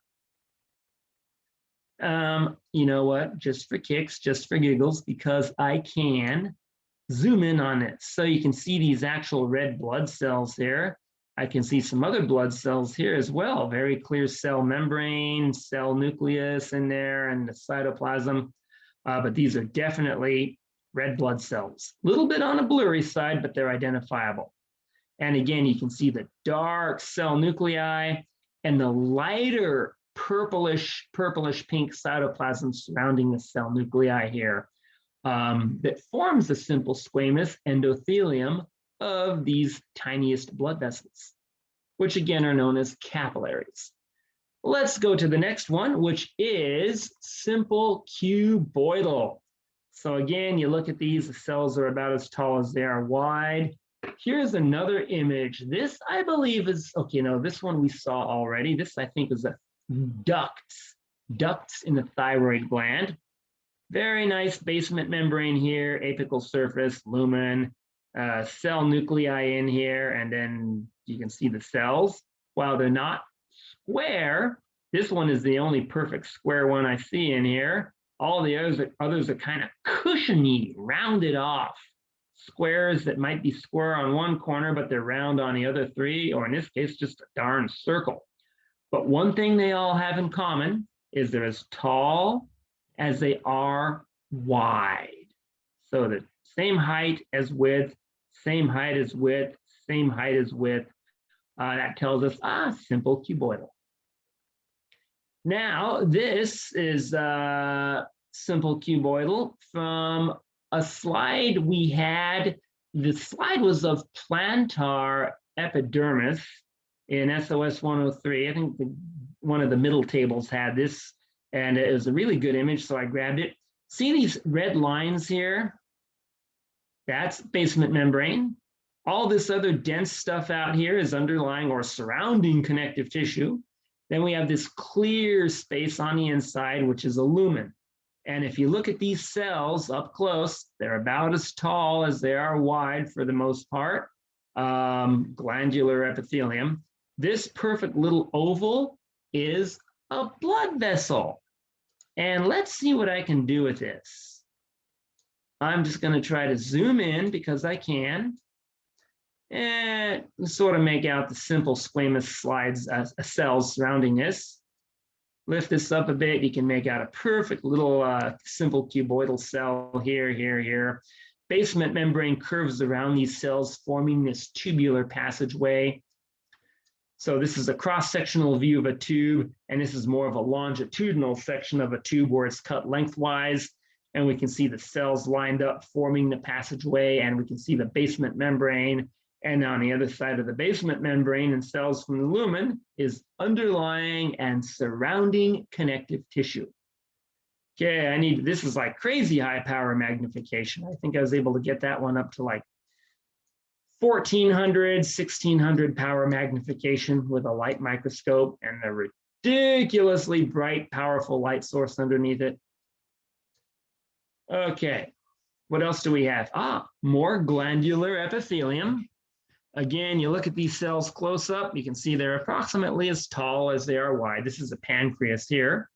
S1: You know what? Just for kicks, just for giggles, because I can zoom in on it. So you can see these actual red blood cells here. I can see some other blood cells here as well. Very clear cell membrane, cell nucleus in there, and the cytoplasm. But these are definitely red blood cells. A little bit on a blurry side, but they're identifiable. And again, you can see the dark cell nuclei and the lighter purplish pink cytoplasm surrounding the cell nuclei here. That forms the simple squamous endothelium of these tiniest blood vessels, which again are known as capillaries. Let's go to the next one, which is simple cuboidal. So again, you look at these, the cells are about as tall as they are wide. Here's another image. This, I believe, is, okay, no, this one we saw already. This, I think, is a ducts in the thyroid gland. Very nice basement membrane here, apical surface, lumen, cell nuclei in here, and then you can see the cells. While they're not square, this one is the only perfect square one I see in here. All the others are kind of cushiony, rounded off. Squares that might be square on one corner, but they're round on the other three, or in this case, just a darn circle. But one thing they all have in common is they're as tall as they are wide. So the same height as width, same height as width, same height as width. That tells us, simple cuboidal. Now, this is simple cuboidal from a slide we had. The slide was of plantar epidermis in SOS 103. I think one of the middle tables had this, and it was a really good image, so I grabbed it. See these red lines here? That's basement membrane. All this other dense stuff out here is underlying or surrounding connective tissue. Then we have this clear space on the inside, which is a lumen. And if you look at these cells up close, they're about as tall as they are wide for the most part, glandular epithelium. This perfect little oval is a blood vessel. And let's see what I can do with this. I'm just going to try to zoom in because I can. And sort of make out the simple squamous slides, cells surrounding this. Lift this up a bit, you can make out a perfect little simple cuboidal cell here, here, here. Basement membrane curves around these cells, forming this tubular passageway. So this is a cross-sectional view of a tube, and this is more of a longitudinal section of a tube where it's cut lengthwise. And we can see the cells lined up, forming the passageway, and we can see the basement membrane. And on the other side of the basement membrane and cells from the lumen is underlying and surrounding connective tissue. Okay, this is like crazy high power magnification. I think I was able to get that one up to like 1400, 1600 power magnification with a light microscope and a ridiculously bright, powerful light source underneath it. Okay, what else do we have? More glandular epithelium. Again, you look at these cells close up, you can see they're approximately as tall as they are wide. This is a pancreas here.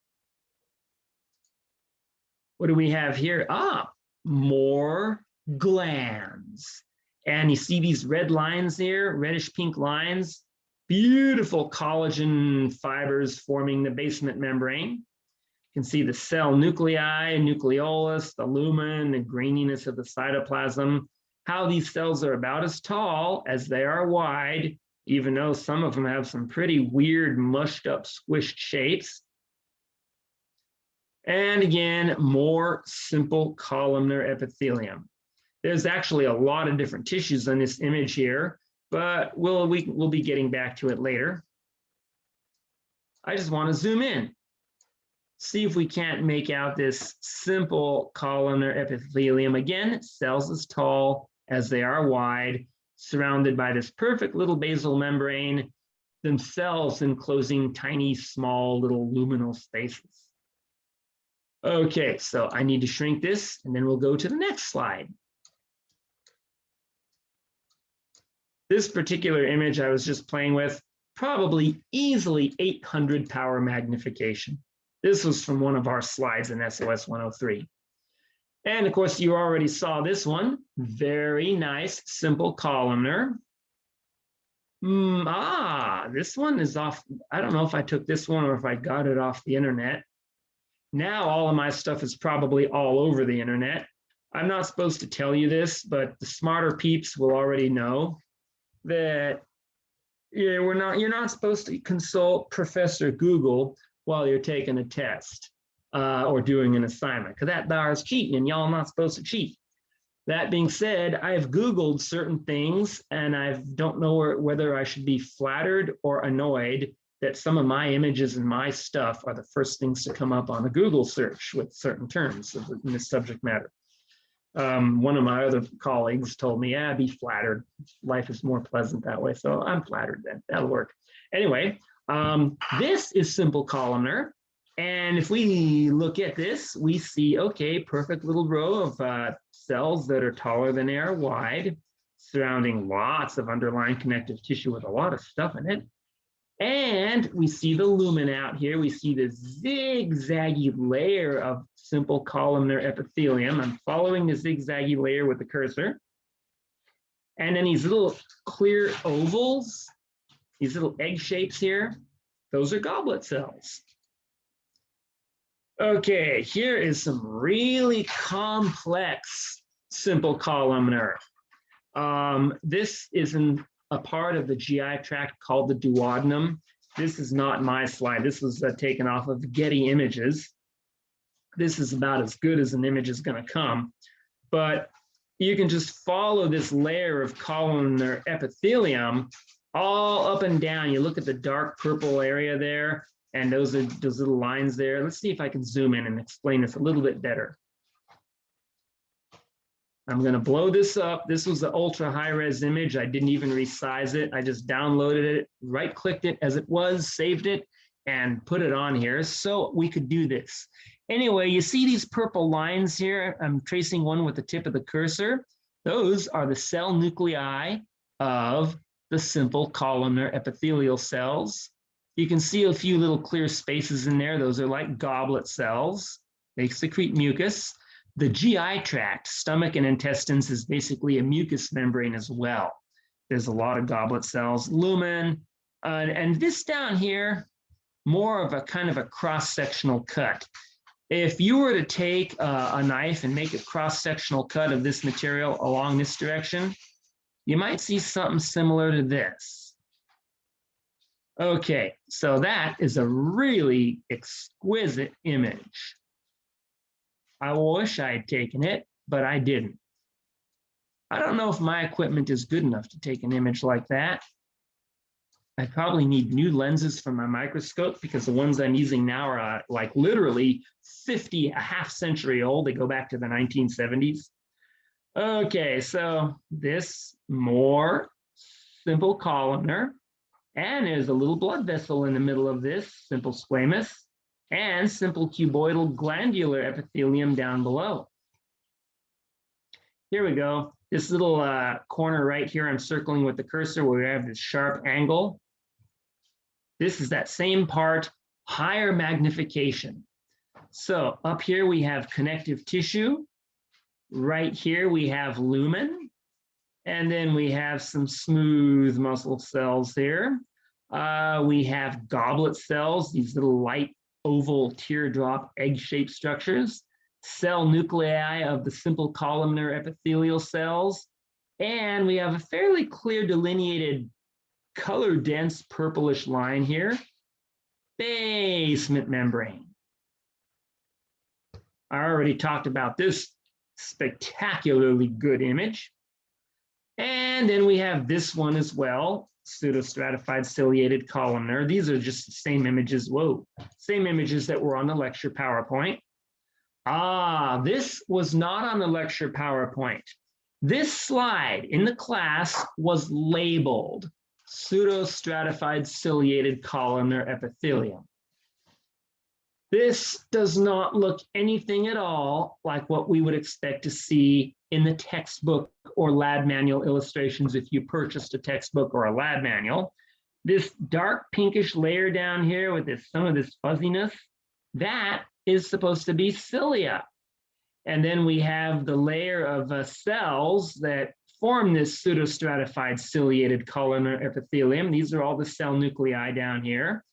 S1: What do we have here? More glands. And you see these red lines here, reddish pink lines, beautiful collagen fibers forming the basement membrane. You can see the cell nuclei, nucleolus, the lumen, the graininess of the cytoplasm. How these cells are about as tall as they are wide, even though some of them have some pretty weird, mushed up, squished shapes. And again, more simple columnar epithelium. There's actually a lot of different tissues on this image here, but we'll be getting back to it later. I just want to zoom in. See if we can't make out this simple columnar epithelium. Again, cells as tall as they are wide, surrounded by this perfect little basal membrane, themselves enclosing tiny, small, little luminal spaces. Okay, so I need to shrink this, and then we'll go to the next slide. This particular image I was just playing with, probably easily 800 power magnification. This was from one of our slides in SOS 103. And of course, you already saw this one. Very nice, simple columnar. This one is off. I don't know if I took this one or if I got it off the internet. Now all of my stuff is probably all over the internet. I'm not supposed to tell you this, but the smarter peeps will already know that you're not supposed to consult Professor Google while you're taking a test or doing an assignment, because that bar is cheating and y'all not supposed to cheat. That being said, I've Googled certain things and I don't know whether I should be flattered or annoyed that some of my images and my stuff are the first things to come up on a Google search with certain terms in this subject matter. One of my other colleagues told me, yeah, be flattered. Life is more pleasant that way. So I'm flattered then. That'll work. Anyway, this is simple columnar. And if we look at this, we see, okay, perfect little row of cells that are taller than they are wide, surrounding lots of underlying connective tissue with a lot of stuff in it. And we see the lumen out here. We see the zigzaggy layer of simple columnar epithelium. I'm following the zigzaggy layer with the cursor. And then these little clear ovals, these little egg shapes here, those are goblet cells. Okay, here is some really complex simple columnar. This is a part of the GI tract called the duodenum. This is not my slide. This was taken off of Getty Images. This is about as good as an image is going to come. But you can just follow this layer of columnar epithelium all up and down. You look at the dark purple area there, and those little lines there. Let's see if I can zoom in and explain this a little bit better. I'm going to blow this up. This was the ultra high res image. I didn't even resize it. I just downloaded it, right clicked it as it was, saved it, and put it on here so we could do this. Anyway, you see these purple lines here? I'm tracing one with the tip of the cursor. Those are the cell nuclei of the simple columnar epithelial cells. You can see a few little clear spaces in there. Those are like goblet cells. They secrete mucus. The GI tract, stomach and intestines, is basically a mucous membrane as well. There's a lot of goblet cells, lumen, and this down here, more of a kind of a cross-sectional cut. If you were to take a knife and make a cross-sectional cut of this material along this direction, you might see something similar to this. Okay, so that is a really exquisite image. I wish I had taken it, but I didn't. I don't know if my equipment is good enough to take an image like that. I probably need new lenses for my microscope because the ones I'm using now are like literally a half century old. They go back to the 1970s. Okay, so this more simple columnar, and there's a little blood vessel in the middle of this, simple squamous, and simple cuboidal glandular epithelium down below. Here we go. This little corner right here, I'm circling with the cursor where we have this sharp angle. This is that same part, higher magnification. So up here we have connective tissue. Right here we have lumen. And then we have some smooth muscle cells here. We have goblet cells, these little light oval teardrop egg-shaped structures, cell nuclei of the simple columnar epithelial cells, and we have a fairly clear delineated color-dense purplish line here, basement membrane. I already talked about this spectacularly good image. And then we have this one as well. pseudostratified ciliated columnar. These are just the same images, same images that were on the lecture PowerPoint. This was not on the lecture PowerPoint. This slide in the class was labeled pseudostratified ciliated columnar epithelium. This does not look anything at all like what we would expect to see in the textbook or lab manual illustrations if you purchased a textbook or a lab manual. This dark pinkish layer down here with some of this fuzziness, that is supposed to be cilia. And then we have the layer of cells that form this pseudostratified ciliated columnar epithelium. These are all the cell nuclei down here.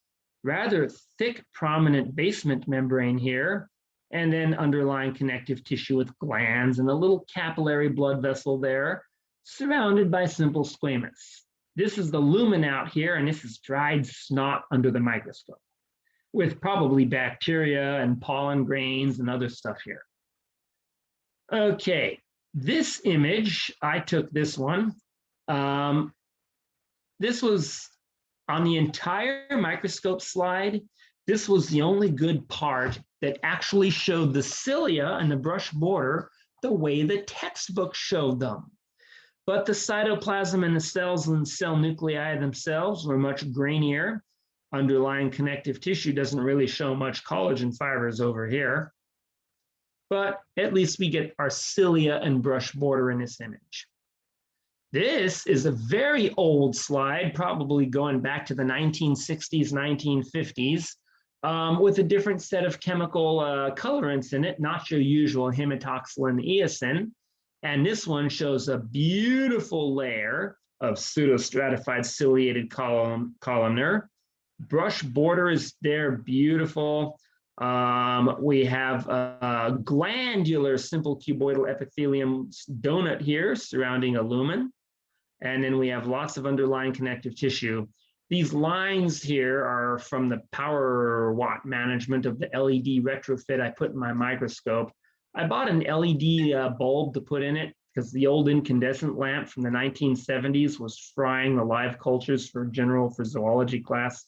S1: Rather thick, prominent basement membrane here, and then underlying connective tissue with glands and a little capillary blood vessel there, surrounded by simple squamous. This is the lumen out here, and this is dried snot under the microscope, with probably bacteria and pollen grains and other stuff here. Okay, this image, I took this one. This was on the entire microscope slide. This was the only good part that actually showed the cilia and the brush border the way the textbook showed them. But the cytoplasm and the cells and cell nuclei themselves were much grainier. Underlying connective tissue doesn't really show much collagen fibers over here. But at least we get our cilia and brush border in this image. This is a very old slide, probably going back to the 1960s, 1950s, with a different set of chemical colorants in it, not your usual hematoxylin and eosin. And this one shows a beautiful layer of pseudostratified ciliated columnar. Brush border is there, beautiful. We have a glandular simple cuboidal epithelium donut here surrounding a lumen. And then we have lots of underlying connective tissue. These lines here are from the power watt management of the LED retrofit I put in my microscope. I bought an LED bulb to put in it because the old incandescent lamp from the 1970s was frying the live cultures for zoology class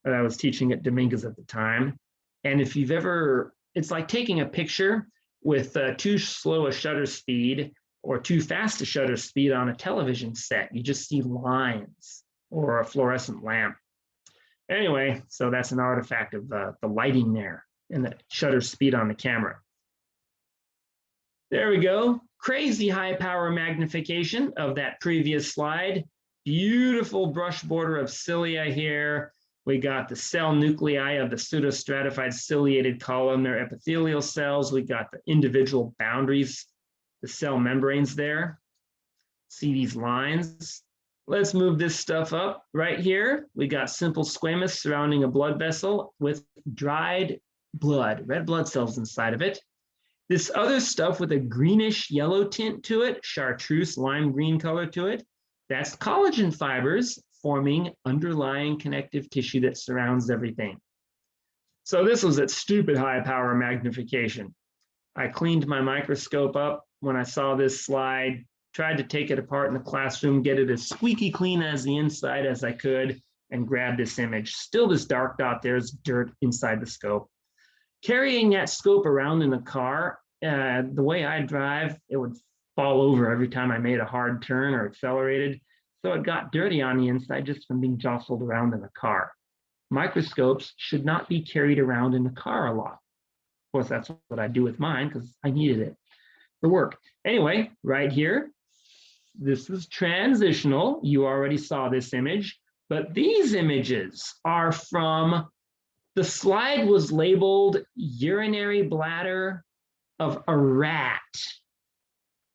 S1: that I was teaching at Dominguez at the time. And if you've ever, it's like taking a picture with too slow a shutter speed or too fast a shutter speed on a television set. You just see lines or a fluorescent lamp. Anyway, so that's an artifact of the lighting there and the shutter speed on the camera. There we go. Crazy high power magnification of that previous slide. Beautiful brush border of cilia here. We got the cell nuclei of the pseudostratified ciliated columnar epithelial cells. We got the individual boundaries, the cell membranes there. See these lines? Let's move this stuff up. Right here, we got simple squamous surrounding a blood vessel with dried blood, red blood cells inside of it. This other stuff with a greenish yellow tint to it, chartreuse lime green color to it, that's collagen fibers forming underlying connective tissue that surrounds everything. So this was at stupid high power magnification. I cleaned my microscope up when I saw this slide, tried to take it apart in the classroom, get it as squeaky clean as the inside as I could, and grab this image. Still this dark dot there is dirt inside the scope. Carrying that scope around in the car, the way I drive, it would fall over every time I made a hard turn or accelerated. So it got dirty on the inside just from being jostled around in the car. Microscopes should not be carried around in the car a lot. Of course, that's what I do with mine because I needed it for work. Anyway, right here, this was transitional. You already saw this image, but these images are from, the slide was labeled urinary bladder of a rat.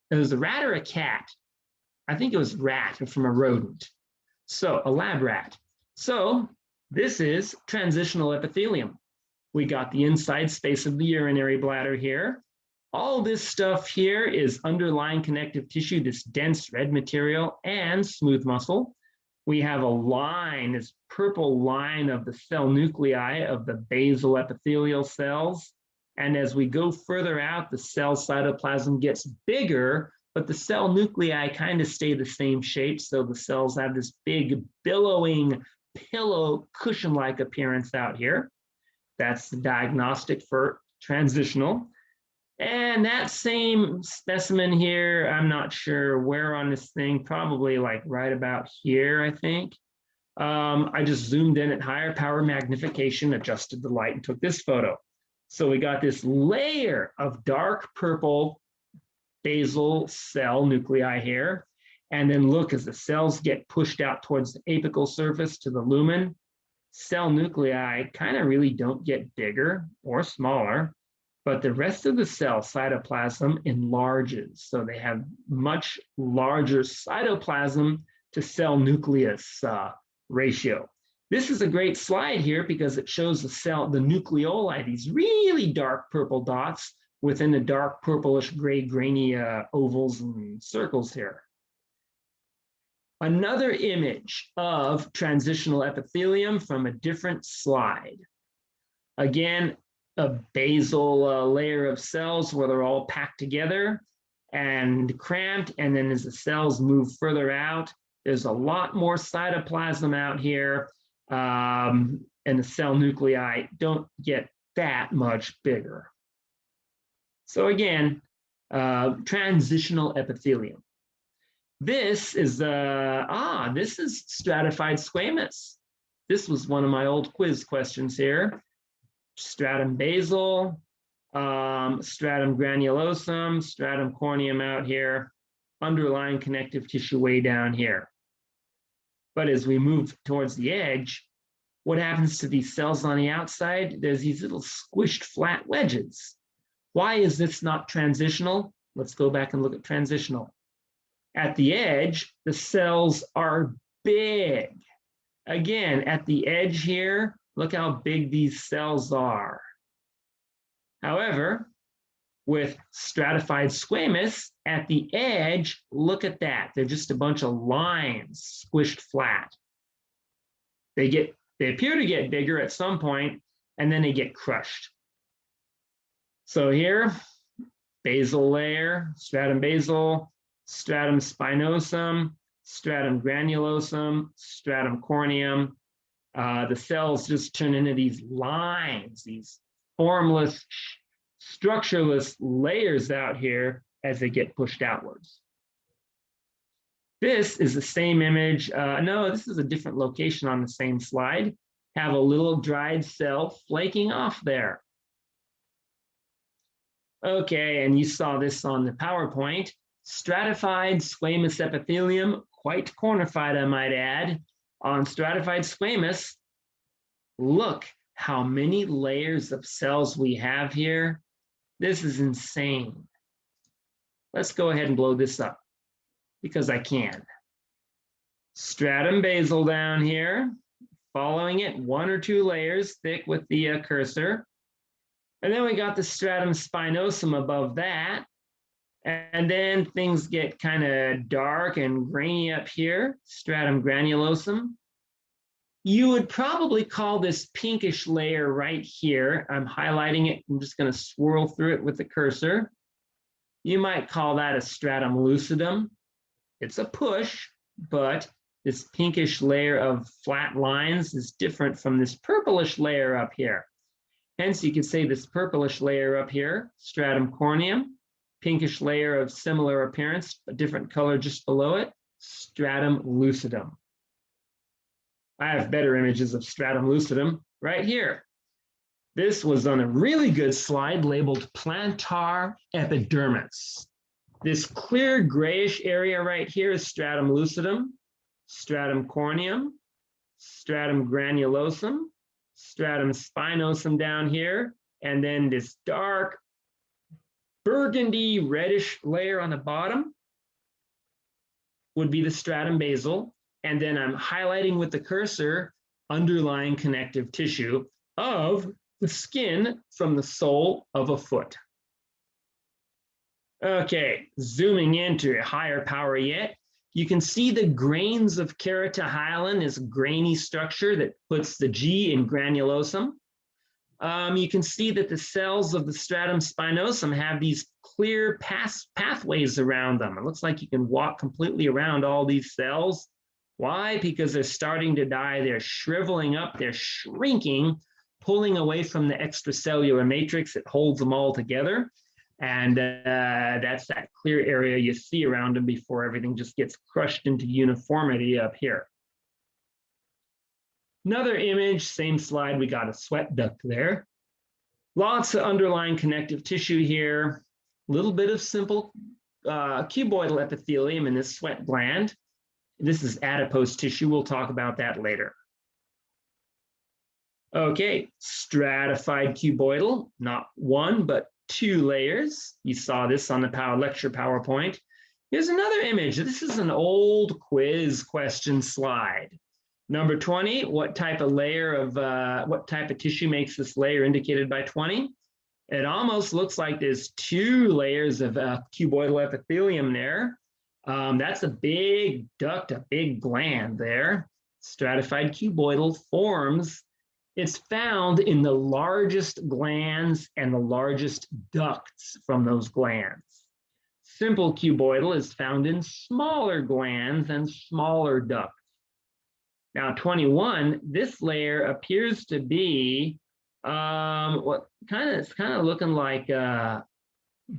S1: It was a rat or a cat? I think it was rat from a rodent. So a lab rat. So this is transitional epithelium. We got the inside space of the urinary bladder here. All this stuff here is underlying connective tissue, this dense red material and smooth muscle. We have a line, this purple line of the cell nuclei of the basal epithelial cells. And as we go further out, the cell cytoplasm gets bigger but the cell nuclei kind of stay the same shape. So the cells have this big billowing pillow cushion-like appearance out here. That's the diagnostic for transitional. And that same specimen here, I'm not sure where on this thing, probably like right about here, I think. I just zoomed in at higher power magnification, adjusted the light, and took this photo. So we got this layer of dark purple basal cell nuclei here. And then look, as the cells get pushed out towards the apical surface to the lumen, cell nuclei kind of really don't get bigger or smaller, but the rest of the cell cytoplasm enlarges. So they have much larger cytoplasm to cell nucleus ratio. This is a great slide here because it shows the cell, the nucleoli, these really dark purple dots within the dark purplish gray grainy ovals and circles here. Another image of transitional epithelium from a different slide. Again, a basal layer of cells where they're all packed together and cramped, and then as the cells move further out, there's a lot more cytoplasm out here, and the cell nuclei don't get that much bigger. So again, transitional epithelium. This is this is stratified squamous. This was one of my old quiz questions here. Stratum basal, stratum granulosum, stratum corneum out here, underlying connective tissue way down here. But as we move towards the edge, what happens to these cells on the outside? There's these little squished flat wedges. Why is this not transitional? Let's go back and look at transitional. At the edge, the cells are big. Again, at the edge here, look how big these cells are. However, with stratified squamous, at the edge, look at that. They're just a bunch of lines squished flat. They appear to get bigger at some point, and then they get crushed. So here, basal layer, stratum basal, stratum spinosum, stratum granulosum, stratum corneum. The cells just turn into these lines, these formless, structureless layers out here as they get pushed outwards. This is the same image. No, this is a different location on the same slide. Have a little dried cell flaking off there. Okay, and you saw this on the PowerPoint. Stratified squamous epithelium, quite cornified, I might add. On stratified squamous, look how many layers of cells we have here. This is insane. Let's go ahead and blow this up because I can. Stratum basal down here, following it 1 or 2 layers thick with the cursor. And then we got the stratum spinosum above that. And then things get kind of dark and grainy up here, stratum granulosum. You would probably call this pinkish layer right here. I'm highlighting it. I'm just going to swirl through it with the cursor. You might call that a stratum lucidum. It's a push, but this pinkish layer of flat lines is different from this purplish layer up here. Hence, you could say this purplish layer up here, stratum corneum, pinkish layer of similar appearance, a different color just below it, stratum lucidum. I have better images of stratum lucidum right here. This was on a really good slide labeled plantar epidermis. This clear grayish area right here is stratum lucidum, stratum corneum, stratum granulosum, stratum spinosum down here, and then this dark burgundy reddish layer on the bottom would be the stratum basal. And then I'm highlighting with the cursor underlying connective tissue of the skin from the sole of a foot. Okay, zooming into a higher power yet, you can see the grains of keratohyalin is a grainy structure that puts the G in granulosum. You can see that the cells of the stratum spinosum have these clear pathways around them. It looks like you can walk completely around all these cells. Why? Because they're starting to die. They're shriveling up. They're shrinking, pulling away from the extracellular matrix that holds them all together. And that's that clear area you see around them before everything just gets crushed into uniformity up here. Another image, same slide, we got a sweat duct there. Lots of underlying connective tissue here. A little bit of simple cuboidal epithelium in this sweat gland. This is adipose tissue. We'll talk about that later. Okay, stratified cuboidal, not one, but 2 layers. You saw this on the lecture PowerPoint. Here's another image. This is an old quiz question slide. Number 20, what type of tissue makes this layer indicated by 20? It almost looks like there's 2 layers of cuboidal epithelium there. That's a big duct, a big gland there. Stratified cuboidal forms. It's found in the largest glands and the largest ducts from those glands. Simple cuboidal is found in smaller glands and smaller ducts. Now, 21, this layer appears to be it's kind of looking like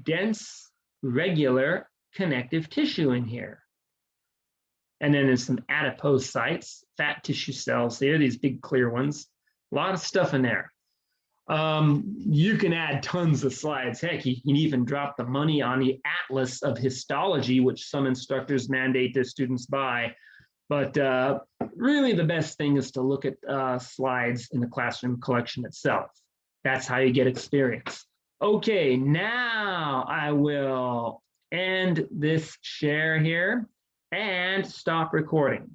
S1: dense, regular connective tissue in here. And then there's some adipocytes, fat tissue cells here, these big clear ones. A lot of stuff in there. You can add tons of slides. Heck, you can even drop the money on the atlas of histology, which some instructors mandate their students buy. But really the best thing is to look at slides in the classroom collection itself. That's how you get experience. Okay, now I will end this share here and stop recording.